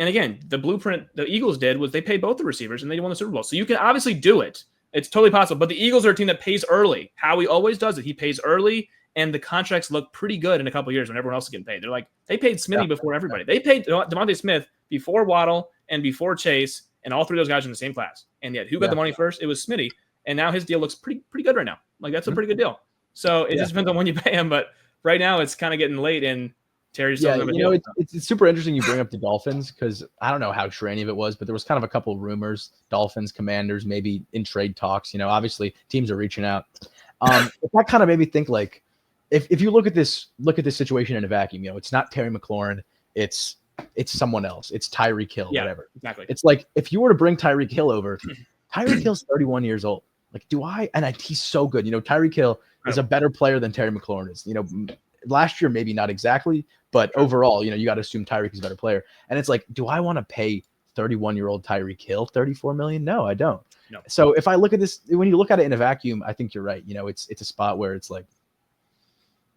And again, the blueprint the Eagles did was they paid both the receivers and they won the Super Bowl. So you can obviously do it. It's totally possible. But the Eagles are a team that pays early. Howie always does it. He pays early and the contracts look pretty good in a couple of years when everyone else is getting paid. They're like, they paid Smitty before everybody. They paid DeVonta Smith before Waddle and before Chase, and all three of those guys are in the same class. And yet, who got the money first? It was Smitty, and now his deal looks pretty good right now. Like, that's a pretty good deal. So it just depends on when you pay him, but right now it's kind of getting late, and Terry's still it's super interesting you bring up the Dolphins because I don't know how true any of it was, but there was kind of a couple of rumors, Dolphins, Commanders, maybe in trade talks. Obviously teams are reaching out. That kind of made me think like, if you look at this situation in a vacuum, it's not Terry McLaurin, it's someone else, it's Tyreek Hill, whatever. Exactly. It's like if you were to bring Tyreek Hill over, Tyreek Hill's 31 years old. Like, he's so good. Tyreek Hill is a better player than Terry McLaurin is. Last year, maybe not exactly, but overall, you got to assume Tyreek is a better player. And it's like, do I want to pay 31-year-old Tyreek Hill $34 million? No, I don't. No. So if I look at this, when you look at it in a vacuum, I think you're right. It's a spot where it's like,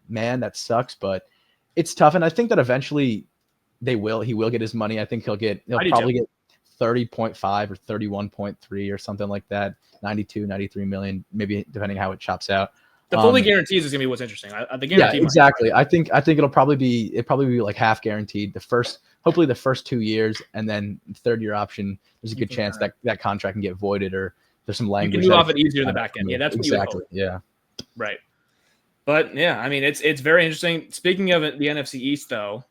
man, that sucks, but it's tough. And I think that eventually he will get his money. I think he'll probably get 30.5 or 31.3 or something like that, 92, 93 million, maybe depending how it chops out. The fully guarantees is gonna be what's interesting. The guarantee, exactly. I think it'll probably be like half guaranteed. Hopefully the first 2 years, and then third year option. There's a good chance that contract can get voided, or there's some language. You can move off it easier in the back end. Yeah, that's exactly. Yeah. Right. But yeah, I mean, it's very interesting. Speaking of the NFC East, though,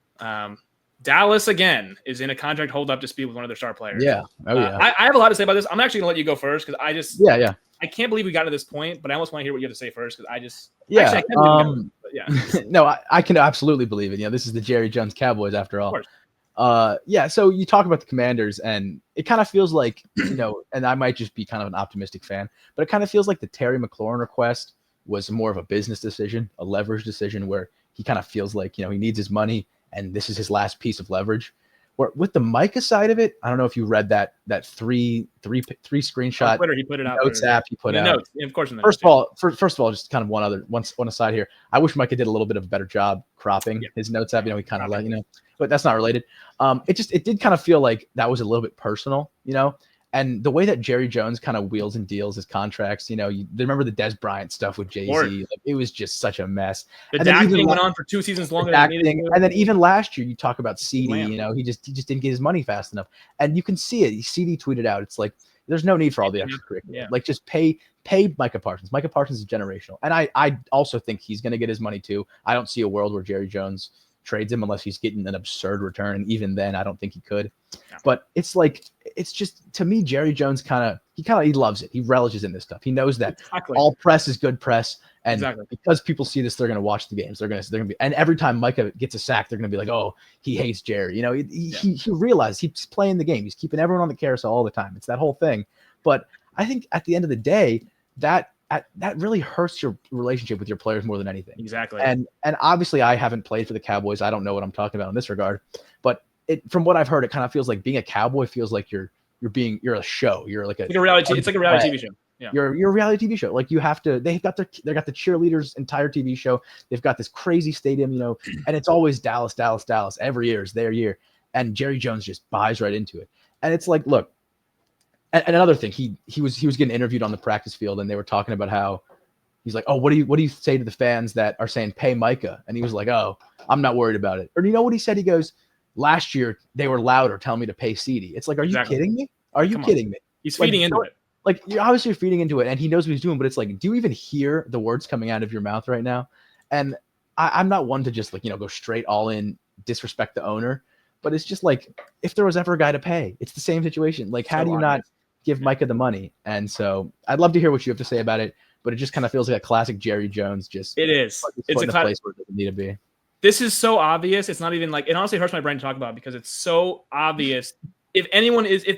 Dallas again is in a contract hold up dispute with one of their star players. Yeah. I have a lot to say about this. I'm actually gonna let you go first because I just I can't believe we got to this point, but I almost want to hear what you have to say first because I just no, I can absolutely believe it. This is the Jerry Jones Cowboys after all. So you talk about the Commanders, and it kind of feels like and I might just be kind of an optimistic fan, but it kind of feels like the Terry McLaurin request was more of a business decision, a leverage decision, where he kind of feels like he needs his money and this is his last piece of leverage. Where with the Micah side of it, I don't know if you read that three screenshot Twitter, he put it out. Notes app he put out. Notes, of course. First of all, just kind of one aside here. I wish Micah did a little bit of a better job cropping his notes app. He kind of but that's not related. It did kind of feel like that was a little bit personal, And the way that Jerry Jones kind of wheels and deals his contracts, you remember the Des Bryant stuff with Jay-Z. Like, it was just such a mess. The Dak thing went on for 2 seasons longer than it needed to. And then even last year, you talk about CD, he just didn't get his money fast enough. And you can see it. CD tweeted out, it's like, there's no need for all the extracurricular. Yeah. Like, just pay Micah Parsons. Micah Parsons is generational. And I also think he's going to get his money too. I don't see a world where Jerry Jones trades him unless he's getting an absurd return. And even then, I don't think he could. Yeah. But it's like, it's just, to me, Jerry Jones he loves it. He relishes in this stuff. He knows that all press is good press. And because people see this, they're going to watch the games. They're going to be, and every time Micah gets a sack, they're going to be like, oh, he hates Jerry. He realized he's playing the game. He's keeping everyone on the carousel all the time. It's that whole thing. But I think at the end of the day, that really hurts your relationship with your players more than anything. Exactly. And obviously I haven't played for the Cowboys. I don't know what I'm talking about in this regard, but from what I've heard, it kind of feels like being a Cowboy feels like you're a show. You're like a reality. It's like a reality TV show. Yeah. You're a reality TV show. Like, you have to, they got the cheerleaders' entire TV show. They've got this crazy stadium, and it's always Dallas, Dallas, Dallas. Every year is their year. And Jerry Jones just buys right into it. And it's like, look, and another thing, he was getting interviewed on the practice field, and they were talking about how he's like, oh, what do you say to the fans that are saying pay Micah? And he was like, oh, I'm not worried about it. Or you know what he said? He goes, last year they were louder telling me to pay CD. It's like, are you kidding me? Are you kidding me? He's feeding into it. Like, you're obviously feeding into it, and he knows what he's doing, but it's like, do you even hear the words coming out of your mouth right now? And I'm not one to just go straight all in, disrespect the owner, but it's just like, if there was ever a guy to pay, it's the same situation. Like, how do you not give Micah the money? And so I'd love to hear what you have to say about it, but it just kind of feels like a classic Jerry Jones. It is. It's a place where it doesn't need to be. This is so obvious. It's not even like, it honestly hurts my brain to talk about because it's so obvious. If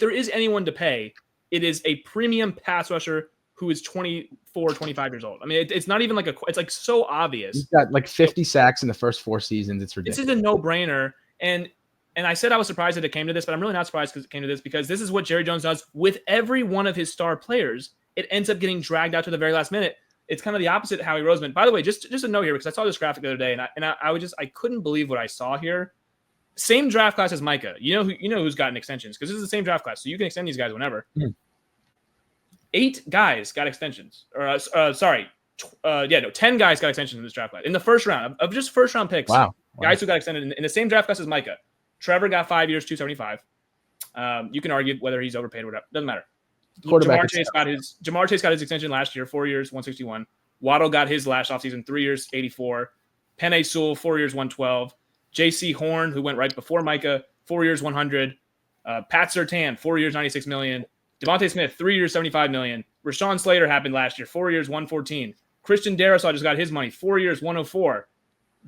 there is anyone to pay, it is a premium pass rusher who is 24, 25 years old. I mean, it's not even like it's like so obvious. He's got like 50 sacks in the first 4 seasons. It's ridiculous. This is a no-brainer. And I said I was surprised that it came to this, but I'm really not surprised because it came to this, because this is what Jerry Jones does with every one of his star players. It ends up getting dragged out to the very last minute. It's kind of the opposite of Howie Roseman. By the way, just a note here, because I saw this graphic the other day, and I couldn't believe what I saw here. Same draft class as Micah. You know who's gotten extensions, because this is the same draft class, so you can extend these guys whenever. 8 guys got extensions. 12 10 guys got extensions in this draft class. In the first round of just first round picks. Wow. Guys who got extended in the same draft class as Micah. Trevor got 5 years, 275. You can argue whether he's overpaid or whatever. Doesn't matter. Jamar Chase got his extension last year, 4 years, 161. Waddle got his last offseason, 3 years, 84. Penei Sewell, 4 years, 112. J.C. Horn, who went right before Micah, 4 years, 100. Pat Surtain, 4 years, 96 million. Devontae Smith, 3 years, 75 million. Rashawn Slater happened last year, 4 years, 114. Christian Darrisaw just got his money, 4 years, 104.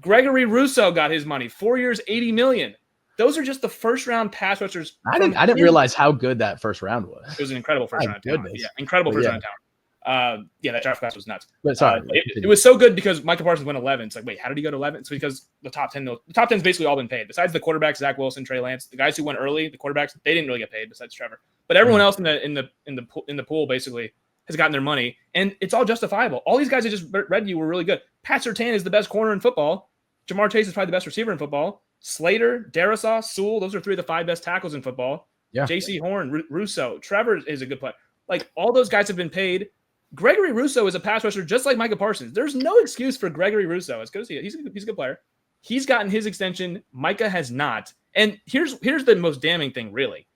Gregory Rousseau got his money, 4 years, 80 million. Those are just the first round pass rushers. I didn't realize how good that first round was. It was an incredible first round. Yeah, incredible first round talent. That draft class was nuts. But sorry, it was so good because Micah Parsons went 11. It's like, wait, how did he go to 11? It's because the top 10's basically all been paid. Besides the quarterbacks, Zach Wilson, Trey Lance, the guys who went early, the quarterbacks, they didn't really get paid besides Trevor. But everyone else in the pool basically has gotten their money, and it's all justifiable. All these guys I just read you were really good. Pat Surtain is the best corner in football. Jamar Chase is probably the best receiver in football. Slater, Darrisaw, Sewell, those are 3 of the 5 best tackles in football. Yeah. J.C. Horn, Rousseau, Trevor is a good player. Like, all those guys have been paid. Gregory Rousseau is a pass rusher just like Micah Parsons. There's no excuse for Gregory Rousseau. As good as he is, he's a good player. He's gotten his extension. Micah has not. And here's the most damning thing, really.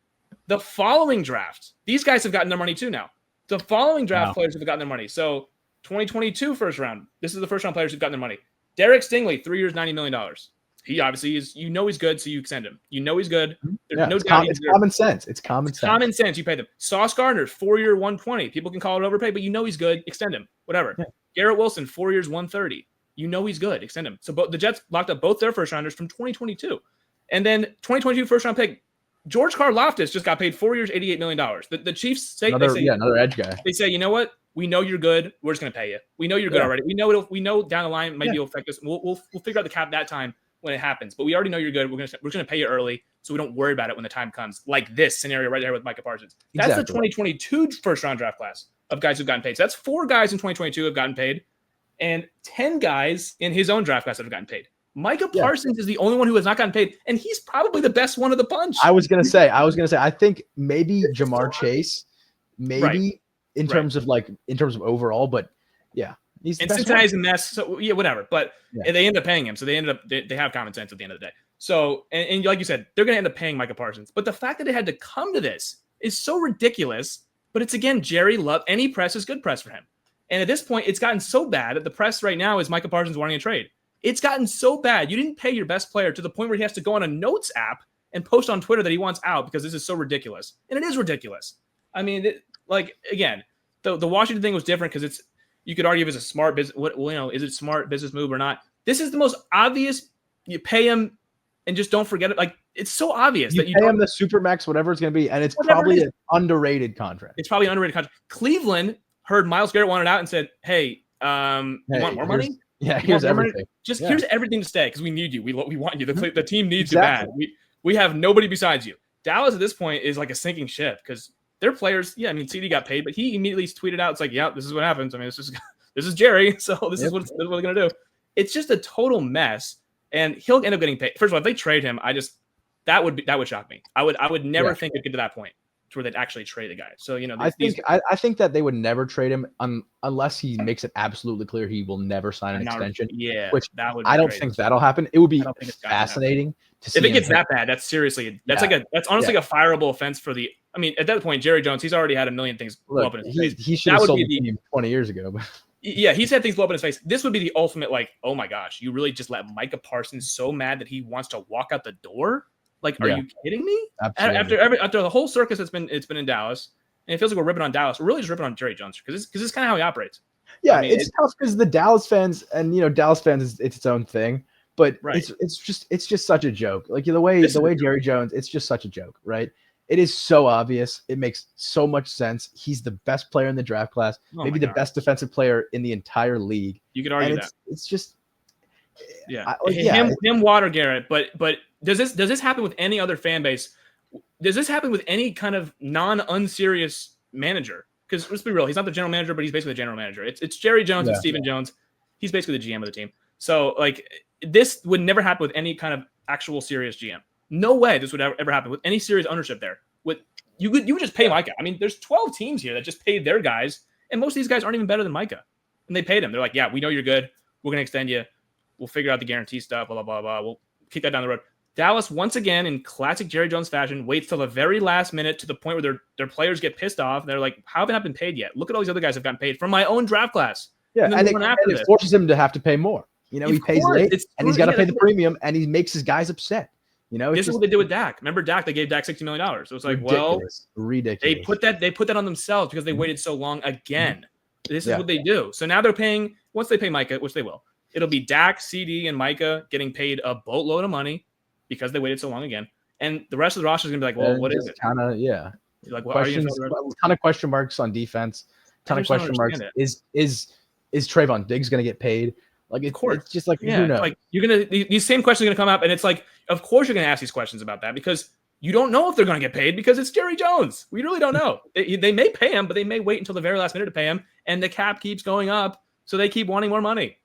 The following draft, these guys have gotten their money too now. The following draft players have gotten their money. So 2022 first round. This is the first round players who've gotten their money. Derek Stingley, 3 years, $90 million. He obviously is, he's good, so you extend him. He's good. There's no doubt. It's common sense. It's common sense. Common sense. You pay them. Sauce Gardner, 4 year, 120. People can call it overpay, but he's good. Extend him. Whatever. Yeah. Garrett Wilson, 4 years, 130. He's good. Extend him. So the Jets locked up both their first rounders from 2022. And then 2022 first round pick, George Karlaftis just got paid 4 years, $88 million. The Chiefs say another edge guy. They say, you know what? We know you're good. We're just going to pay you. We know you're good already. We know down the line maybe it'll affect us. We'll figure out the cap that time when it happens. But we already know you're good. We're going to pay you early, so we don't worry about it when the time comes. Like this scenario right there with Micah Parsons. That's the 2022 first round draft class of guys who've gotten paid. So that's 4 guys in 2022 have gotten paid, and 10 guys in his own draft class that have gotten paid. Micah Parsons is the only one who has not gotten paid, and he's probably the best one of the bunch. I was gonna say, I think maybe Jamar Chase, in terms of overall, but yeah. And Cincinnati's a mess, so whatever. But they end up paying him, so they have common sense at the end of the day. So, and like you said, they're going to end up paying Micah Parsons. But the fact that they had to come to this is so ridiculous. But it's, again, Jerry Love. Any press is good press for him. And at this point, it's gotten so bad that the press right now is Micah Parsons wanting a trade. It's gotten so bad. You didn't pay your best player to the point where he has to go on a notes app and post on Twitter that he wants out because this is so ridiculous. And it is ridiculous. I mean, again, the Washington thing was different because you could argue if it's a smart business. Is it a smart business move or not? This is the most obvious. You pay him and just don't forget it. Like, it's so obvious that you pay him the supermax, whatever it's going to be, and it's probably an underrated contract. It's probably an underrated contract. Cleveland heard Myles Garrett wanted out and said, "Hey, you want more money? Yeah, here's everything. Here's everything to stay because we need you. We want you. The team needs you bad. We have nobody besides you." Dallas at this point is like a sinking ship because their players. Yeah, I mean, CD got paid, but he immediately tweeted out, "It's like, yeah, this is what happens. I mean, this is Jerry, so this is what they're gonna do." It's just a total mess, and he'll end up getting paid. First of all, if they trade him, that would shock me. I would never think it'd get to that point to where they'd actually trade the guy. So I think that they would never trade him unless he makes it absolutely clear he will never sign an extension. Yeah, which I don't think that'll happen. It would be fascinating to see. If it gets that bad, that's honestly a fireable offense for the. I mean, at that point, Jerry Jones, he's already had a million things blow up in his face. He should have sold the team 20 years ago. Yeah, he's had things blow up in his face. This would be the ultimate, like, oh my gosh, you really just let Micah Parsons so mad that he wants to walk out the door? Like, are you kidding me? Absolutely. After the whole circus it's been in Dallas, and it feels like we're ripping on Dallas. We're really just ripping on Jerry Jones because it's kind of how he operates. Yeah, I mean, it's tough because the Dallas fans, and Dallas fans it's its own thing, but it's just such a joke. Like the way Jerry Jones, it's just such a joke, right? It is so obvious. It makes so much sense. He's the best player in the draft class, maybe the best defensive player in the entire league. You could argue that. It's just him, Water Garrett, but does this happen with any other fan base? Does this happen with any kind of unserious manager? Because let's be real, he's not the general manager, but he's basically the general manager. It's Jerry Jones and Stephen Jones. He's basically the GM of the team. So like this would never happen with any kind of actual serious GM. No way this would ever happen with any serious ownership there. You would just pay Micah. I mean, there's 12 teams here that just paid their guys, and most of these guys aren't even better than Micah. And they paid him. They're like, yeah, we know you're good. We're going to extend you. We'll figure out the guarantee stuff, blah, blah, blah, blah. We'll kick that down the road. Dallas, once again, in classic Jerry Jones fashion, waits till the very last minute to the point where their players get pissed off. They're like, how have I not been paid yet? Look at all these other guys have gotten paid from my own draft class. Yeah, and it forces him to have to pay more. You know, he pays late, and he's got to pay the premium, and he makes his guys upset. You know, this is what they did with Dak. Remember Dak? They gave Dak $60 million. So it's like, ridiculous. They put that on themselves because they waited so long again. This is what they do. So now they're paying, once they pay Micah, which they will, it'll be Dak, CD, and Micah getting paid a boatload of money because they waited so long again. And the rest of the roster is going to be like, well, what is it? Kind of, yeah. Like, what questions, a ton of question marks on defense. Ton of question marks. Is Trayvon Diggs going to get paid? Like, it's just like, who knows? Like, these same questions are going to come up, and it's like, of course you're going to ask these questions about that because you don't know if they're going to get paid because it's Jerry Jones. We really don't know. They may pay him, but they may wait until the very last minute to pay him, and the cap keeps going up, so they keep wanting more money.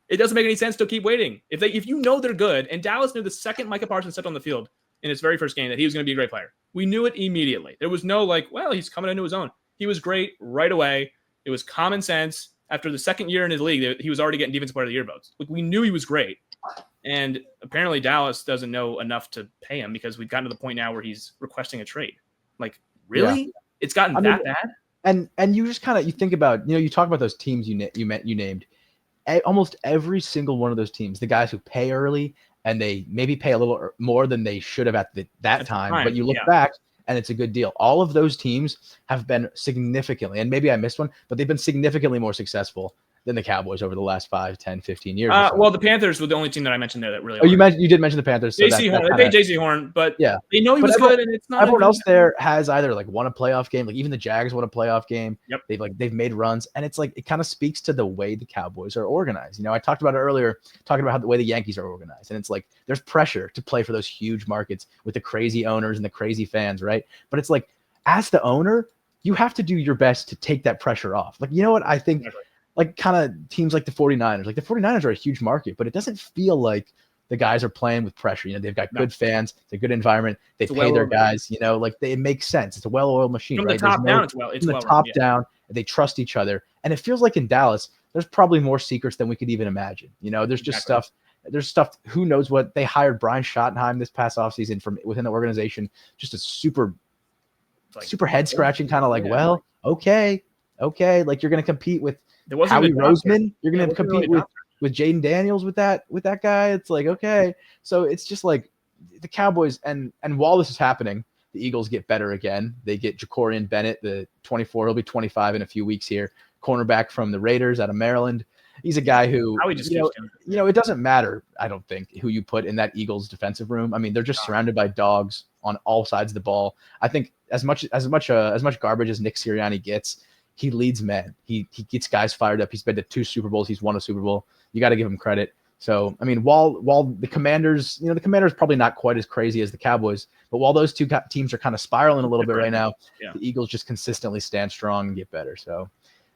It doesn't make any sense to keep waiting. If you know they're good, and Dallas knew the second Micah Parsons stepped on the field in his very first game that he was going to be a great player. We knew it immediately. There was no like, well, he's coming into his own. He was great right away. It was common sense. After the second year in his league, he was already getting Defensive Player of the Year votes. Like, we knew he was great. And apparently Dallas doesn't know enough to pay him because we've gotten to the point now where he's requesting a trade. Like, really? Yeah. It's gotten that bad? And you just kind of, you think about, you talk about those teams you named. Almost every single one of those teams, the guys who pay early and they maybe pay a little more than they should have at that time, but you look back and it's a good deal. All of those teams have been significantly, and maybe I missed one, but they've been significantly more successful than the Cowboys over the last 5, 10, 15 years. Well, the Panthers were the only team that I mentioned there that really. Oh, you did mention the Panthers. So J.C. Horn. They paid J.C. Horn, but they know he was good, and it's not. Everyone else there has either like won a playoff game, like even the Jags won a playoff game. Yep. They've made runs, and it's like it kind of speaks to the way the Cowboys are organized. I talked about it earlier, talking about the way the Yankees are organized, and it's like there's pressure to play for those huge markets with the crazy owners and the crazy fans, right? But it's like as the owner, you have to do your best to take that pressure off. Like, you know what I think. Exactly. Like kind of teams like the 49ers. Like the 49ers are a huge market, but it doesn't feel like the guys are playing with pressure. They've got good fans, it's a good environment. They pay their guys, like it makes sense. It's a well-oiled machine. From right? the top down, it's from the top down. They trust each other. And it feels like in Dallas, there's probably more secrets than we could even imagine. There's just stuff. There's stuff, who knows what. They hired Brian Schottenheim this past offseason from within the organization. Just a super head-scratching kind of like, well, okay. Like you're going to compete with Howie Roseman, you're going to compete with Jaden Daniels with that guy. It's like, okay. So it's just like the Cowboys, and while this is happening, the Eagles get better again. They get Jacorian Bennett, the 24. He'll be 25 in a few weeks here. Cornerback from the Raiders out of Maryland. He's a guy who, it doesn't matter, I don't think, who you put in that Eagles defensive room. I mean, they're just surrounded by dogs on all sides of the ball. I think as much garbage as Nick Sirianni gets, he leads men. He gets guys fired up. He's been to 2 Super Bowls. He's won a Super Bowl. You got to give him credit. So, I mean, while the Commanders, the Commanders probably not quite as crazy as the Cowboys, but while those two teams are kind of spiraling a little bit right now, the Eagles just consistently stand strong and get better. So,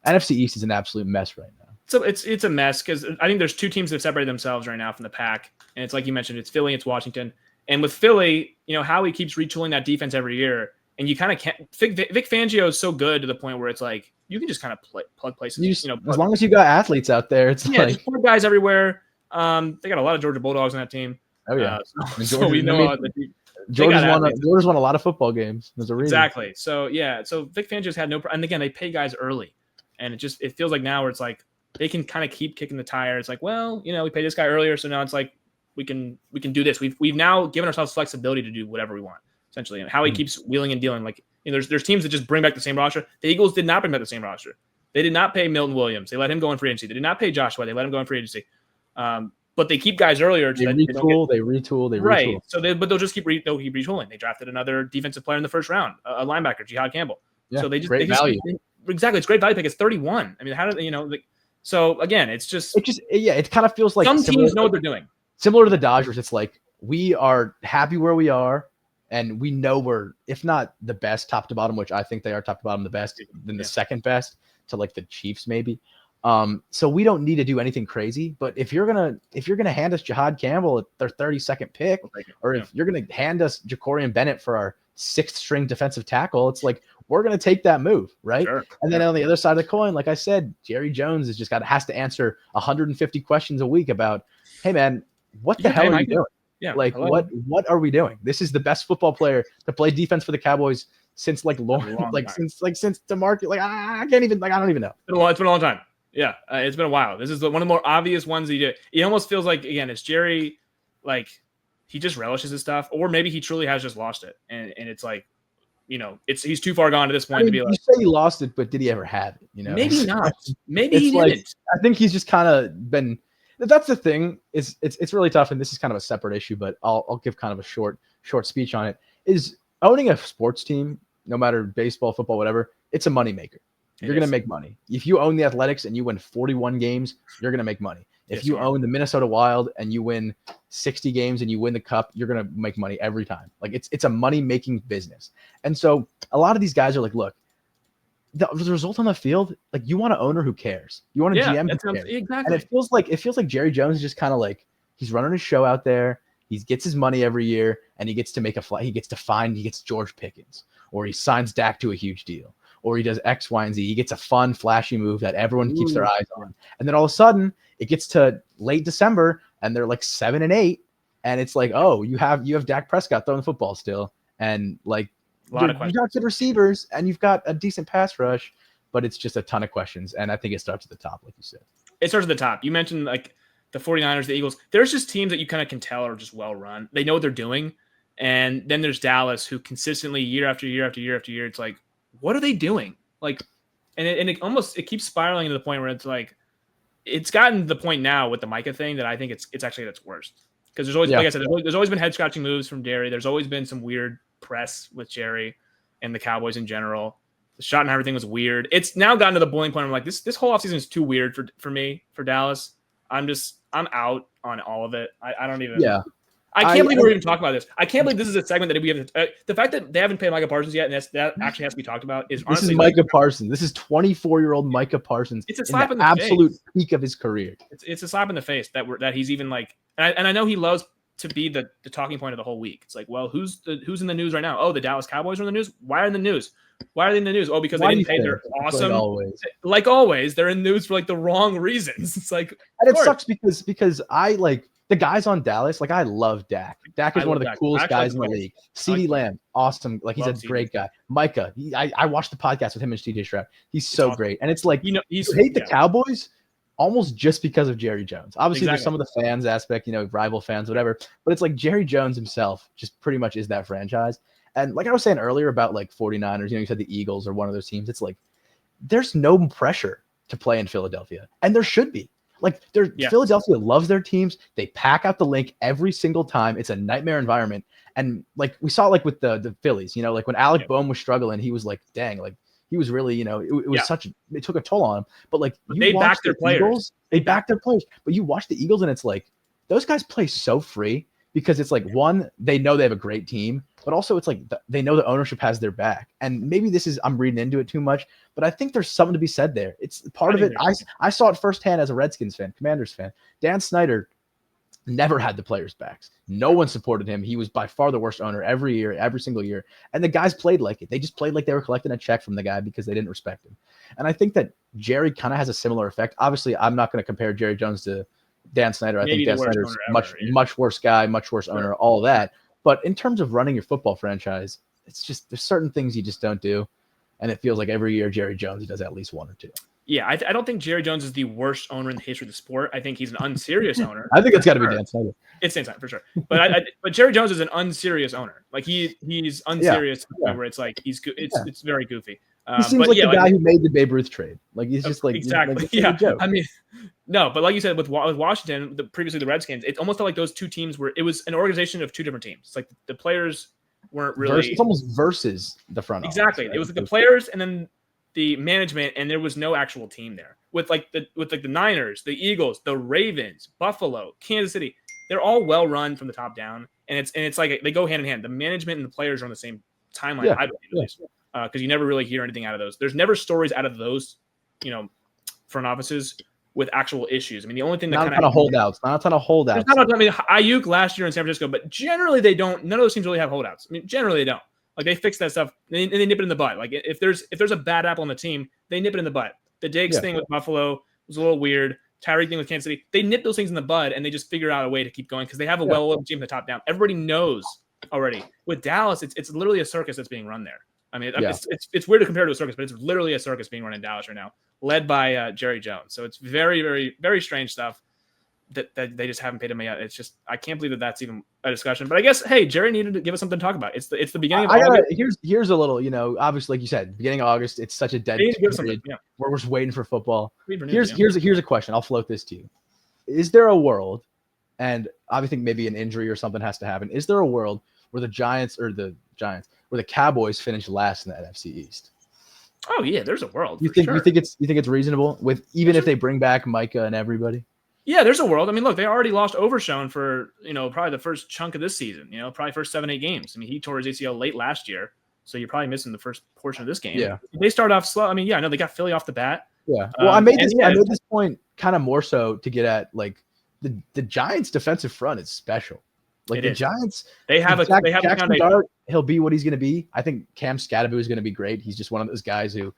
NFC East is an absolute mess right now. So it's a mess because I think there's 2 teams that separate themselves right now from the pack, and it's like you mentioned, it's Philly, it's Washington, and with Philly, Howie keeps retooling that defense every year. And you kind of can't. Vic Fangio is so good to the point where it's like you can just kind of plug places. As long as you got athletes out there, it's like just plug guys everywhere. They got a lot of Georgia Bulldogs on that team. Oh yeah, so we know Georgia's won a lot of football games. There's a reason. Exactly. So so Vic Fangio's had no. And again, they pay guys early, and it feels like now where it's like they can kind of keep kicking the tire. It's like, well, we paid this guy earlier, so now it's like we can do this. We've now given ourselves flexibility to do whatever we want. Essentially, and how he keeps wheeling and dealing. Like, there's teams that just bring back the same roster. The Eagles did not bring back the same roster. They did not pay Milton Williams. They let him go in free agency. They did not pay Joshua. They let him go in free agency. But they keep guys earlier. They retool. Right. So but they'll just keep retooling. They drafted another defensive player in the first round, a linebacker, Jihad Campbell. Yeah, so they just great value. Exactly, it's great value pick. It's 31. I mean, how do so again, it kind of feels like some teams know what they're doing. Similar to the Dodgers, it's like we are happy where we are. And we know we're, if not the best top to bottom, which I think they are top to bottom the best, then the second best to like the Chiefs maybe. So we don't need to do anything crazy. But if you're gonna hand us Jihad Campbell at their 32nd pick, or if you're gonna hand us Jacorian Bennett for our 6th string defensive tackle, it's like we're going to take that move, right? Sure. And then on the other side of the coin, like I said, Jerry Jones has to answer 150 questions a week about, hey man, what the hell are you doing? Yeah. Like, what are we doing? This is the best football player to play defense for the Cowboys since since DeMarcus. Like, I can't even, I don't even know. It's been a long time. Yeah. It's been a while. This is one of the more obvious ones that he did. It almost feels like, again, it's Jerry, like he just relishes his stuff, or maybe he truly has just lost it. And it's like, he's too far gone to this point to be like, you say he lost it, but did he ever have it? Maybe not. Maybe he didn't. I think he's just kind of been. That's the thing. It's really tough, and this is kind of a separate issue, but I'll give kind of a short speech on it. Is owning a sports team, no matter baseball, football, whatever, it's a moneymaker. You're going to make money. If you own the Athletics and you win 41 games, you're going to make money. If you own the Minnesota Wild and you win 60 games and you win the cup, you're going to make money every time. Like it's a money-making business. And so a lot of these guys are like, look, the result on the field, like you want an owner who cares. You want a GM who cares. Exactly. And it feels like Jerry Jones is just kind of like he's running his show out there. He gets his money every year and he gets to make a flight. He gets George Pickens, or he signs Dak to a huge deal, or he does X, Y, and Z. He gets a fun, flashy move that everyone keeps their eyes on. And then all of a sudden it gets to late December and they're like 7-8. And it's like, oh, you have Dak Prescott throwing the football still. And like, you got good receivers and you've got a decent pass rush, but it's just a ton of questions. And I think it starts at the top, like you said. It starts at the top. You mentioned like the 49ers, the Eagles. There's just teams that you kind of can tell are just well run. They know what they're doing. And then there's Dallas, who consistently year after year after year after year, it's like, what are they doing? Like, and it keeps spiraling to the point where it's like, it's gotten to the point now with the Micah thing that I think it's actually at its worst. Because there's always, like I said, there's always been head scratching moves from Jerry. There's always been some weird press with Jerry and the Cowboys in general. The shot and everything was weird. It's now gotten to the boiling point. I'm like, this whole offseason is too weird for me, for Dallas. I'm out on all of it. I don't even. Yeah. I can't believe we're even talking about this. I can't believe this is a segment that we have. The fact that they haven't paid Micah Parsons yet, and that actually has to be talked about, is honestly. This is Micah Parsons. This is 24-year-old Micah Parsons. It's a slap in the absolute face. Peak of his career. It's a slap in the face that he's even like, and I know he loves to be the talking point of the whole week. It's like, well, who's in the news right now? Oh, the Dallas Cowboys are in the news. Why are they in the news? Why are they in the news? Oh, because they didn't pay their awesome. Like always, they're in the news for like the wrong reasons. It's like, and it sucks because I like the guys on Dallas. Like I love Dak. Dak is one of the coolest guys in the league. CeeDee Lamb, awesome. Like he's a great guy. Micah, I watched the podcast with him and CJ Stroud. He's so great. And it's like you hate the Cowboys almost just because of Jerry Jones. Obviously, there's some of the fans aspect, rival fans, whatever. But it's like Jerry Jones himself just pretty much is that franchise. And like I was saying earlier about like 49ers, you said the Eagles are one of those teams. It's like there's no pressure to play in Philadelphia. And there should be. Like Philadelphia loves their teams. They pack out the link every single time. It's a nightmare environment. And like we saw like with the Phillies, like when Alec Boehm was struggling, he was like, dang, like he was really, it was it took a toll on him. But like they backed their players. Eagles, they backed their players. But you watch the Eagles and it's like those guys play so free because it's like one, they know they have a great team, but also it's like they know the ownership has their back. And maybe I'm reading into it too much, but I think there's something to be said there. It's part of it. I saw it firsthand as a Redskins fan, Commanders fan. Dan Snyder never had the players' backs. No one supported him. He was by far the worst owner every single year. And the guys played like it. They just played like they were collecting a check from the guy because they didn't respect him. And I think that Jerry kind of has a similar effect. Obviously, I'm not going to compare Jerry Jones to Dan Snyder. I think Dan Snyder's much worse guy, much worse owner, all that. But in terms of running your football franchise, it's just there's certain things you just don't do. And it feels like every year Jerry Jones does at least one or two. Yeah, I don't think Jerry Jones is the worst owner in the history of the sport. I think he's an unserious owner. I think it's got to be Dan Snyder. It's Dan Snyder for sure. But but Jerry Jones is an unserious owner. Like he's unserious where it's like it's very goofy. He seems like the guy who made the Babe Ruth trade. Like he's just like exactly. I mean, no, but like you said with Washington, previously the Redskins, it almost felt like those two teams it was an organization of two different teams. It's like the players weren't really. It's almost versus the front office. Exactly. Right? It was like the players and then the management, and there was no actual team there. With the Niners, the Eagles, the Ravens, Buffalo, Kansas City, they're all well run from the top down, and it's like they go hand in hand. The management and the players are on the same timeline, I believe, at least. Because you never really hear anything out of those. There's never stories out of those, front offices with actual issues. I mean, the only thing that not a ton of holdouts. I mean, Ayuk last year in San Francisco, but generally they don't. None of those teams really have holdouts. I mean, generally they don't. Like they fix that stuff and they nip it in the butt. Like if there's a bad apple on the team, they nip it in the butt. The Diggs thing with Buffalo was a little weird. Tyreek thing with Kansas City, they nip those things in the bud and they just figure out a way to keep going because they have a well-oiled team from the top down. Everybody knows already. With Dallas, it's literally a circus that's being run there. I mean, it's weird to compare to a circus, but it's literally a circus being run in Dallas right now, led by Jerry Jones. So it's very, very, very strange stuff that they just haven't paid him yet. It's just I can't believe that's even a discussion. But I guess Jerry needed to give us something to talk about. It's the beginning of August. Here's a little, obviously like you said, beginning of August. It's such a dead period. We're just waiting for football. Here's a question. I'll float this to you. Is there a world, and I think maybe an injury or something has to happen. Is there a world where the Cowboys finish last in the NFC East? Oh yeah, there's a world. You think it's reasonable with even if they bring back Micah and everybody? Yeah, there's a world. I mean, look, they already lost Overshown for, probably the first chunk of this season, probably first 7-8 games. I mean, he tore his ACL late last year, so you're probably missing the first portion of this game. Yeah. They start off slow. I mean, yeah, I know they got Philly off the bat. Yeah. Well, I made this point kind of more so to get at like the Giants defensive front is special. Like the Giants, they have Jackson Dart, he'll be what he's going to be. I think Cam Scatterby is going to be great. He's just one of those guys who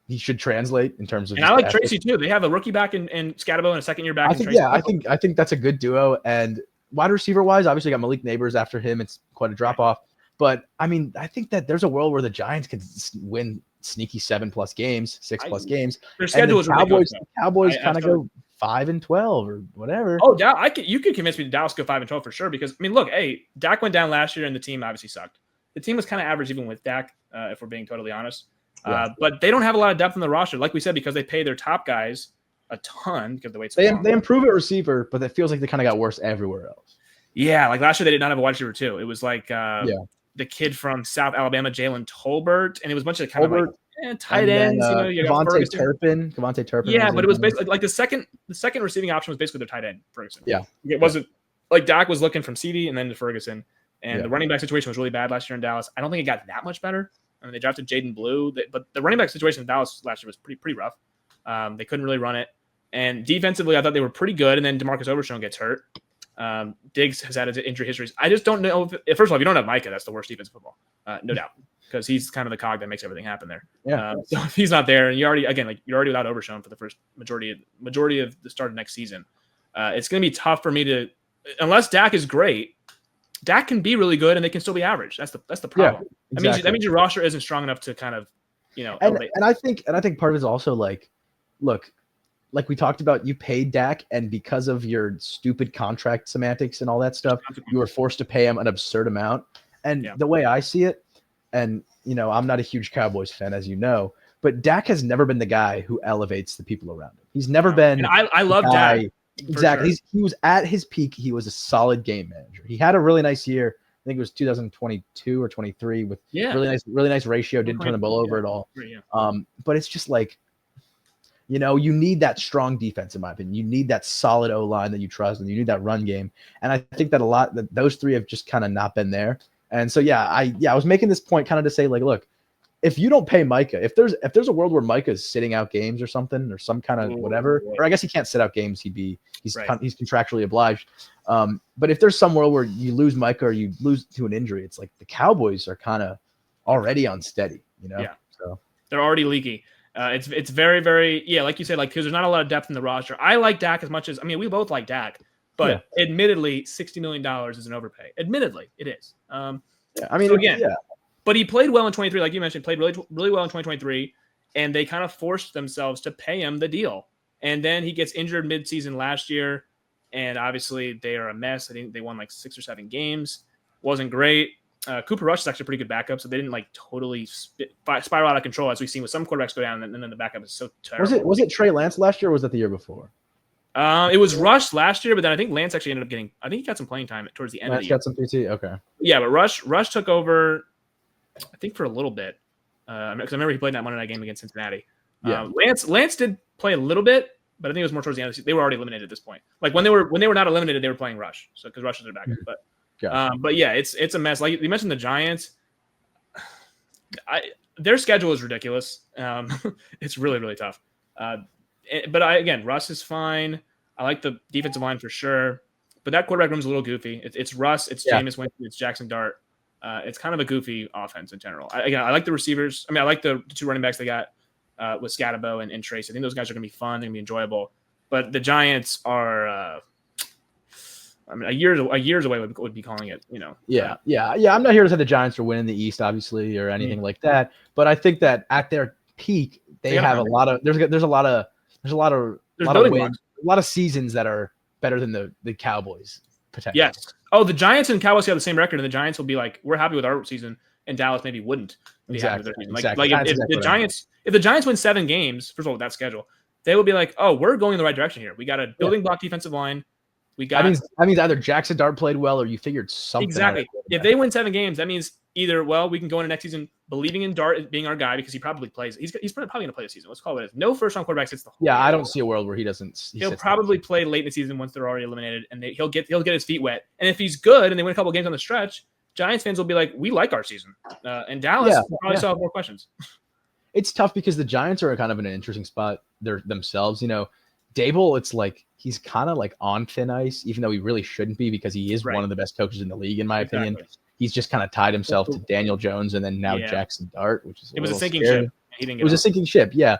he should translate in terms of. And I like Tracy too. They have a rookie back in Scatterbo and a second-year back. I think that's a good duo. And wide receiver wise, obviously got Malik Neighbors after him. It's quite a drop off. But I mean, I think that there's a world where the Giants can win sneaky 7+ games, 6+ games. Their schedule is ridiculous. The Cowboys kind of go 5-12 or whatever. Oh, you could convince me to Dallas go 5-12 for sure. Because I mean, look, Dak went down last year and the team obviously sucked. The team was kind of average even with Dak, if we're being totally honest. But they don't have a lot of depth in the roster, like we said, because they pay their top guys a ton because the weight's so long. They improve at receiver, but it feels like they kind of got worse everywhere else. Yeah, like last year they did not have a wide receiver too. It was like the kid from South Alabama, Jalen Tolbert, and it was a bunch of kind of like tight ends. Kevontae Turpin. Yeah, but it was basically like the second receiving option was basically their tight end, Ferguson. Yeah, it wasn't like Dak was looking from CD and then to Ferguson, and the running back situation was really bad last year in Dallas. I don't think it got that much better. I mean, they drafted Jaden Blue, but the running back situation in Dallas last year was pretty rough. They couldn't really run it, and defensively, I thought they were pretty good. And then DeMarcus Overshown gets hurt. Diggs has had his injury histories. I just don't know. First of all, if you don't have Micah, that's the worst defense in football, no doubt, because he's kind of the cog that makes everything happen there. Yeah. So if he's not there, and you're already without Overshown for the first majority of the start of next season, it's going to be tough for me to, unless Dak is great. Dak can be really good, and they can still be average. That's the problem. Yeah, exactly. That means your roster isn't strong enough to kind of, And I think part of it is also like, look, like we talked about, you paid Dak, and because of your stupid contract semantics and all that stuff, you were forced to pay him an absurd amount. And the way I see it, and I'm not a huge Cowboys fan, as you know, but Dak has never been the guy who elevates the people around him. He's never been. And I love Dak. Exactly. Sure. He was at his peak. He was a solid game manager. He had a really nice year. I think it was 2022 or 23 with really nice ratio. Didn't turn the ball over at all. But it's just like, you need that strong defense, in my opinion. You need that solid O-line that you trust, and you need that run game. And I think that those three have just kind of not been there. And so, I was making this point kind of to say, like, look, if you don't pay Micah, if there's a world where Micah's sitting out games or something, or some kind of whatever, or I guess he can't sit out games, he's contractually obliged. But if there's some world where you lose Micah or you lose to an injury, it's like the Cowboys are kind of already unsteady, Yeah. So they're already leaky. It's very, very, like you said, like, because there's not a lot of depth in the roster. I like Dak as much as, we both like Dak, but admittedly, $60 million is an overpay. Admittedly, it is. But he played well in 23, like you mentioned, played really, really well in 2023, and they kind of forced themselves to pay him the deal. And then he gets injured midseason last year, and obviously they are a mess. I think they won like 6 or 7 games. Wasn't great. Cooper Rush is actually a pretty good backup, so they didn't like totally spiral out of control as we've seen with some quarterbacks go down, and then the backup is so terrible. Was it Trey Lance last year, or was that the year before? It was Rush last year, but then I think Lance actually ended up getting. I think he got some playing time towards the end of the year. Got some PT, okay. Yeah, but Rush took over, I think, for a little bit, because I remember he played that Monday night game against Cincinnati. Yeah. Lance did play a little bit, but I think it was more towards the end of the season. They were already eliminated at this point. Like when they were not eliminated, they were playing Rush, so because Rush is their backup. But it's a mess. Like you mentioned, the Giants. Their schedule is ridiculous. It's really, really tough. But again, Russ is fine. I like the defensive line for sure. But that quarterback room is a little goofy. It's Russ, it's Jameis Winston, it's Jackson Dart. It's kind of a goofy offense in general. I like the receivers. I mean, I like the 2 running backs they got with Scatabo and Trace. I think those guys are going to be fun. They're going to be enjoyable. But the Giants are, I mean, a years away would be calling it, Yeah. I'm not here to say the Giants are winning the East, obviously, or anything like that. But I think that at their peak, they have a lot of – there's a lot of wins, a lot of seasons that are better than the Cowboys potentially. Yes. Oh, the Giants and Cowboys have the same record, and the Giants will be like, we're happy with our season, and Dallas maybe wouldn't be happy with their season. If the Giants win 7 games, first of all, with that schedule, they will be like, oh, we're going in the right direction here. We got a building block defensive line. That means either Jackson Dart played well or you figured something. Exactly. If they win 7 games, that means either, we can go into next season believing in Dart being our guy because he probably plays. He's probably going to play the season. Let's call it. No first-round quarterback sits the whole year. I don't see a world where he doesn't. He'll probably play late in the season once they're already eliminated, and he'll get his feet wet. And if he's good and they win a couple of games on the stretch, Giants fans will be like, we like our season. And Dallas will probably still have more questions. It's tough because the Giants are kind of in an interesting spot themselves. Dable, it's like he's kind of like on thin ice, even though he really shouldn't be because he is one of the best coaches in the league, in my opinion. He's just kind of tied himself to Daniel Jones and then now Jackson Dart, which is a sinking ship. It was a sinking ship, yeah.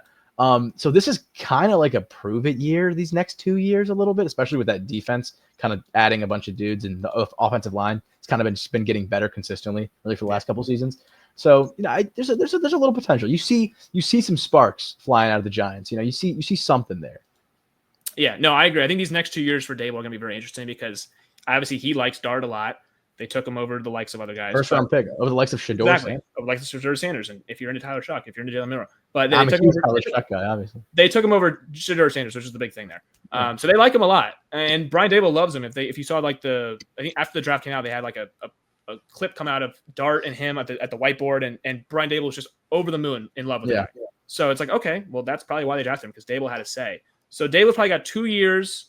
So this is kind of like a prove it year these next 2 years a little bit, especially with that defense kind of adding a bunch of dudes and the offensive line. It's kind of been getting better consistently, really, for the last couple of seasons. So there's a little potential. You see some sparks flying out of the Giants. You see something there. Yeah, no, I agree. I think these next 2 years for Dable are going to be very interesting because obviously he likes Dart a lot. They took him over the likes of other guys. First round pick over the likes of Shedeur Sanders. Over the likes of Shedeur Sanders. And if you're into Tyler Shuck, if you're into Jalen Miller. But they took him over Tyler Shuck guy, obviously. They took him over Shedeur Sanders, which is the big thing there. So they like him a lot. And Brian Dable loves him. If you saw I think after the draft came out, they had like a clip come out of Dart and him at the whiteboard, and Brian Dable was just over the moon in love with the guy. So it's like, okay, well, that's probably why they drafted him, because Dable had a say. So Dable probably got 2 years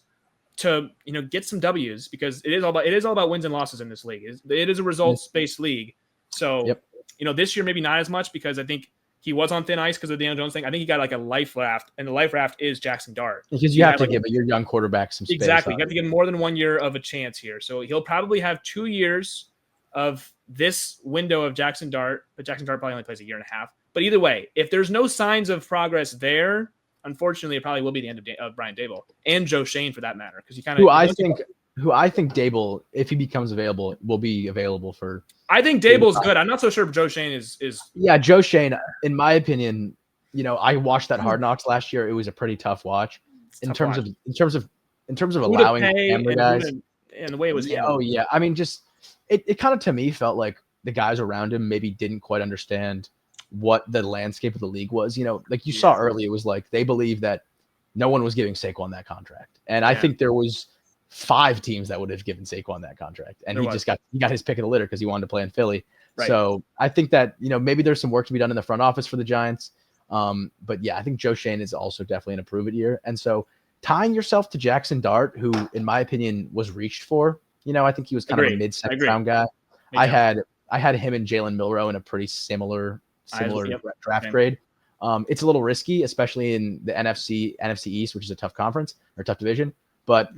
to get some W's, because it is all about wins and losses in this league. It is a results-based league. So this year maybe not as much, because I think he was on thin ice because of the Daniel Jones thing. I think he got like a life raft, and the life raft is Jackson Dart. Because you have to give your young quarterback some space. Exactly. You have to give more than 1 year of a chance here. So he'll probably have 2 years of this window of Jackson Dart, but Jackson Dart probably only plays a year and a half. But either way, if there's no signs of progress there, unfortunately, it probably will be the end of Brian Dable and Joe Shane, for that matter, because he kind of who I think Dable, if he becomes available, will be available for. I think Dable's good. I'm not so sure if Joe Shane is. Yeah, Joe Shane, in my opinion, I watched that Hard Knocks last year. It was a pretty tough watch in terms of allowing camera guys and the way it was. Oh yeah, I mean, just it kind of, to me, felt like the guys around him maybe didn't quite understand what the landscape of the league was. Like you saw early, it was like they believed that no one was giving Saquon that contract. And I think there was 5 teams that would have given Saquon that contract. And he got his pick of the litter because he wanted to play in Philly. Right. So I think that, maybe there's some work to be done in the front office for the Giants. But yeah, I think Joe Shane is also definitely an approve it year. And so tying yourself to Jackson Dart, who in my opinion was reached for, I think he was kind of a mid-second round guy. I had him and Jalen Milroe in a pretty similar draft grade. It's a little risky, especially in the NFC East, which is a tough conference or tough division. But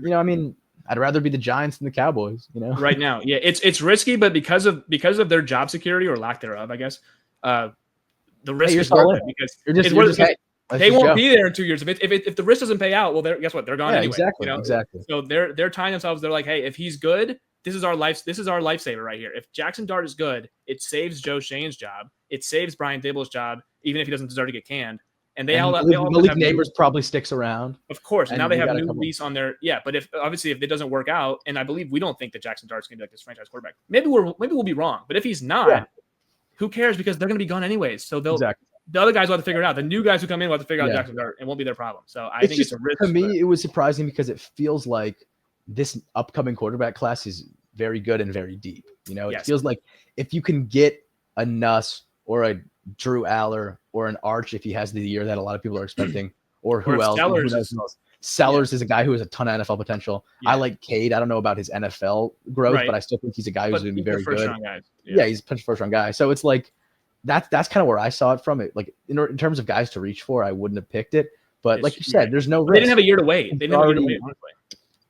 I'd rather be the Giants than the Cowboys. Right now, yeah, it's risky, but because of their job security or lack thereof, I guess, the risk is worth it, because they won't be there in 2 years. If the risk doesn't pay out, well, guess what? They're gone anyway. Exactly. So they're tying themselves. They're like, hey, if he's good, this is our lifesaver right here. If Jackson Dart is good, it saves Joe Shane's job. It saves Brian Dable's job, even if he doesn't deserve to get canned. And the league neighbors probably sticks around. Of course. And now they have a new lease on their But if it doesn't work out, and I believe we don't think that Jackson Dart's going to be like this franchise quarterback. Maybe we'll be wrong. But if he's not, who cares? Because they're going to be gone anyways. So the other guys will have to figure it out. The new guys who come in will have to figure out Jackson Dart. It won't be their problem. So I think it's a risk. To me, it was surprising because it feels like this upcoming quarterback class is very good and very deep. It feels like if you can get a Nuss or a Drew Aller or an Arch, if he has the year that a lot of people are expecting, or who else? Sellers is a guy who has a ton of NFL potential. Yeah. I like Cade. I don't know about his NFL growth, but I still think he's a guy who's going to be very good. He's a first round guy. So it's like that's kind of where I saw it from. It like in terms of guys to reach for, I wouldn't have picked it. But like you said, there's no risk. They didn't have a year to wait. Honestly.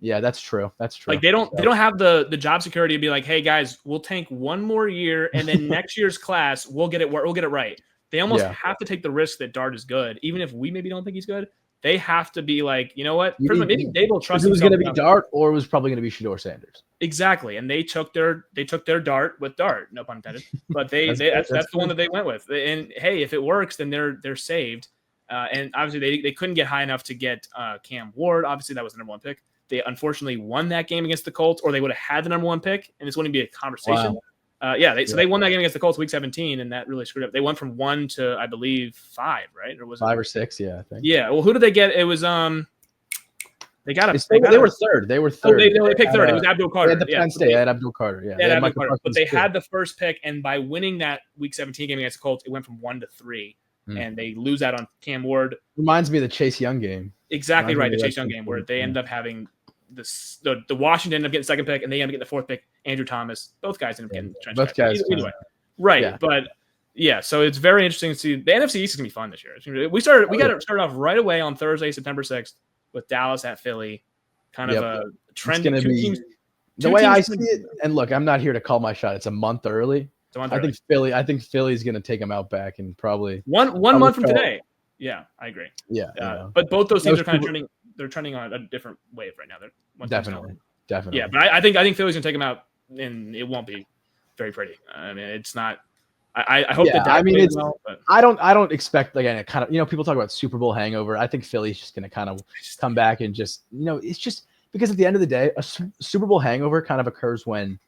Yeah, that's true. That's true. Like they don't have the job security to be like, hey guys, we'll tank one more year and then next year's class we'll get it right. They almost have to take the risk that Dart is good, even if we maybe don't think he's good. They have to be like, you know what? Maybe Dave will trust. It was going to be Dart, or it was probably going to be Shedeur Sanders. Exactly, and they took their Dart with Dart, no pun intended. But that's the one that they went with. And hey, if it works, then they're saved. And obviously they couldn't get high enough to get Cam Ward. Obviously that was the number one pick. They unfortunately won that game against the Colts, or they would have had the number one pick, and this wouldn't be a conversation. Wow. So they won that game against the Colts week 17, and that really screwed up. They went from 1 to, I believe, 5, right? Or was it 5 or 6? Yeah, I think. Yeah. Well, who did they get? It was they were third. They were third. They picked third. It was Abdul Carter. They had Abdul Carter. Yeah. They had Abdul Carter. But they had the first pick, and by winning that week 17 game against the Colts, it went from 1 to 3. And they lose out on Cam Ward. Reminds me of the Chase Young game. Exactly right, the Chase Young game, where they end up having the Washington ended up getting the second pick, and they ended up getting the fourth pick. Andrew Thomas, both guys ended up getting trench both guys. Either way, right? Yeah. But yeah, so it's very interesting to see. The NFC East is gonna be fun this year. We got to start off right away on Thursday, September 6th, with Dallas at Philly. Kind of a trend. The way I see it, and look, I'm not here to call my shot. It's a month early. I think Philly's going to take them out back and probably one month from today. Yeah, I agree. Yeah, but both those teams are kind of trending. They're trending on a different wave right now. They're definitely. Yeah, but I think Philly's going to take them out, and it won't be very pretty. I mean, it's not. I hope that. I mean, it's. Well, I don't expect like a kind of people talk about Super Bowl hangover. I think Philly's just going to kind of come back and just it's just because at the end of the day, a Super Bowl hangover kind of occurs when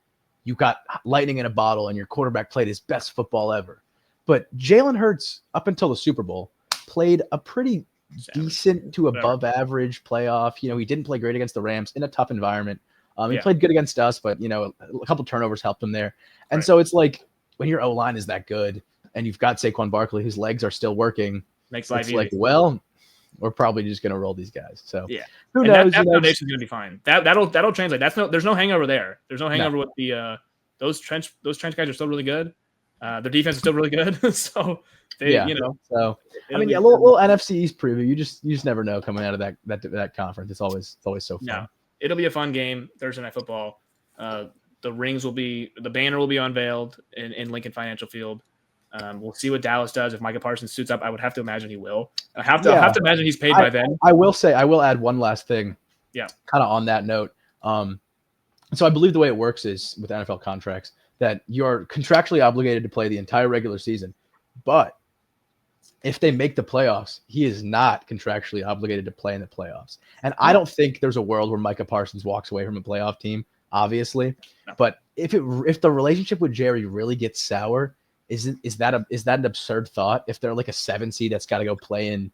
you got lightning in a bottle and your quarterback played his best football ever. But Jalen Hurts, up until the Super Bowl, played a pretty decent to above average playoff. He didn't play great against the Rams in a tough environment. He played good against us, but a couple turnovers helped him there. And so it's like when your O-line is that good and you've got Saquon Barkley, whose legs are still working, makes life easy. Like, well, we're probably just going to roll these guys. So who knows? That foundation's going to be fine. That'll translate. There's no hangover there. There's no hangover with the those trench guys are still really good. Their defense is still really good. So they, So I mean, a little NFC East preview. You just never know coming out of that conference. It's always so fun. No, it'll be a fun game Thursday Night Football. The banner will be unveiled in Lincoln Financial Field. We'll see what Dallas does if Micah Parsons suits up. I would have to imagine he will. I have to imagine he's paid by then. I will add one last thing. Yeah. Kind of on that note. So I believe the way it works is with NFL contracts that you're contractually obligated to play the entire regular season, but if they make the playoffs, he is not contractually obligated to play in the playoffs. And I don't think there's a world where Micah Parsons walks away from a playoff team, obviously. No. But if the relationship with Jerry really gets sour, is that an absurd thought? If they're like a 7 seed that's got to go play in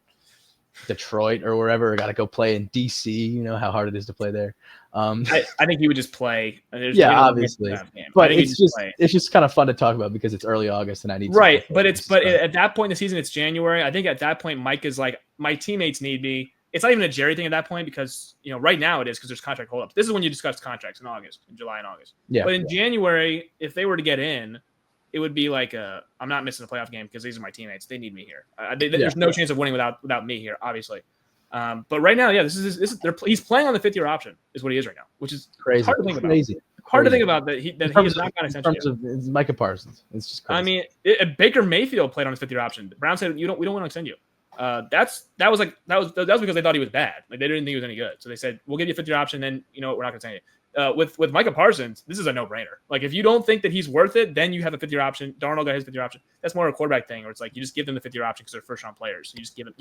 Detroit or wherever, or got to go play in DC, you know how hard it is to play there. I think he would just play. Obviously, but it's just kind of fun to talk about because it's early August and I need but at that point in the season, it's January. I think at that point, Mike is like, my teammates need me. It's not even a Jerry thing at that point because right now it is because there's contract holdups. This is when you discuss contracts in July and August. Yeah. But in January, if they were to get in, it would be like I'm not missing a playoff game because these are my teammates. They need me here. There's no chance of winning without me here, obviously. But right now, he's playing on the 5th-year option is what he is right now, which is crazy. Hard to think about. Hard to think about that he has not got extension. In terms of it's Micah Parsons, it's just crazy. I mean, Baker Mayfield played on his 5th-year option. Brown said we don't want to extend you. That was because they thought he was bad. Like they didn't think he was any good. So they said we'll give you a 5th-year option. Then we're not going to extend you. With Micah Parsons, this is a no-brainer. Like if you don't think that he's worth it, then you have a 5th-year option. Darnold got his 5th-year option. That's more a quarterback thing, where it's like you just give them the 5th-year option because they're first-round players. You just give them.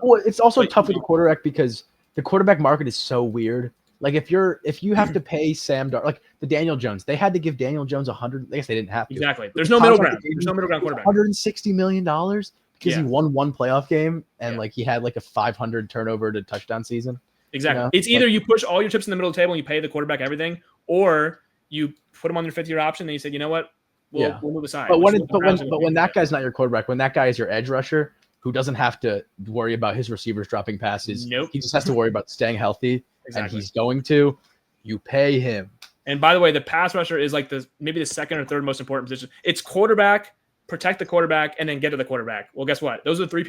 Well, it's also tough with the quarterback because the quarterback market is so weird. Like if you have to pay Sam Darnold, like the Daniel Jones, they had to give Daniel Jones 100. I guess they didn't have to. Exactly. There's no middle ground. There's no middle ground quarterback. $160 million because he won one playoff game and like he had like a 500 turnover to touchdown season. Exactly. It's either you push all your chips in the middle of the table and you pay the quarterback everything, or you put him on your 5th-year option and you said, you know what, we'll move aside. But when that guy's not your quarterback, when that guy is your edge rusher who doesn't have to worry about his receivers dropping passes, he just has to worry about staying healthy, and he's going to. You pay him. And by the way, the pass rusher is like maybe the second or third most important position. It's quarterback, protect the quarterback, and then get to the quarterback. Well, guess what? Those are the three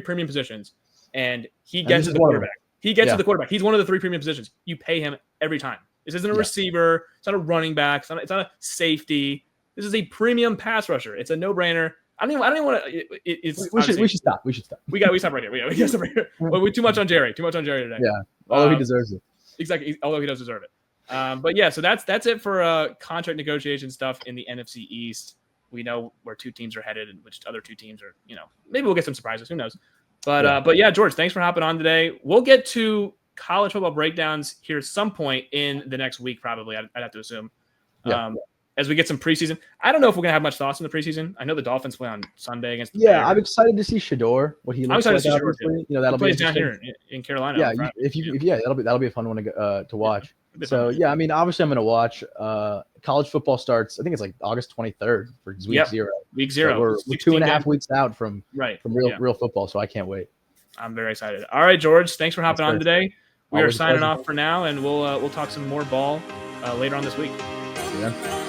premium positions, and he gets to the quarterback. He gets to the quarterback. He's one of the 3 premium positions. You pay him every time. This isn't a receiver. It's not a running back. It's not a safety. This is a premium pass rusher. It's a no-brainer. I don't even want to. We should stop. We stop right here. We got stop right here. Well, too much on Jerry. Too much on Jerry today. Yeah. Although he deserves it. Exactly. Although he does deserve it. But yeah, so that's it for contract negotiation stuff in the NFC East. We know where 2 teams are headed and which other 2 teams are. Maybe we'll get some surprises. Who knows? But yeah, George, thanks for hopping on today. We'll get to college football breakdowns here at some point in the next week, probably. I'd have to assume. As we get some preseason. I don't know if we're gonna have much thoughts in the preseason. I know the Dolphins play on Sunday against the Bears. I'm excited to see Shador. What he looks like. That'll be down here in Carolina. Yeah, that'll be a fun one to watch. So I mean, obviously I'm gonna watch. College football starts. I think it's like August 23rd for week 0. Week 0. So we're 2.5 weeks out from real football, so I can't wait. I'm very excited. All right, George, thanks for hopping on today. We are signing off for now, and we'll talk some more ball later on this week. Yeah.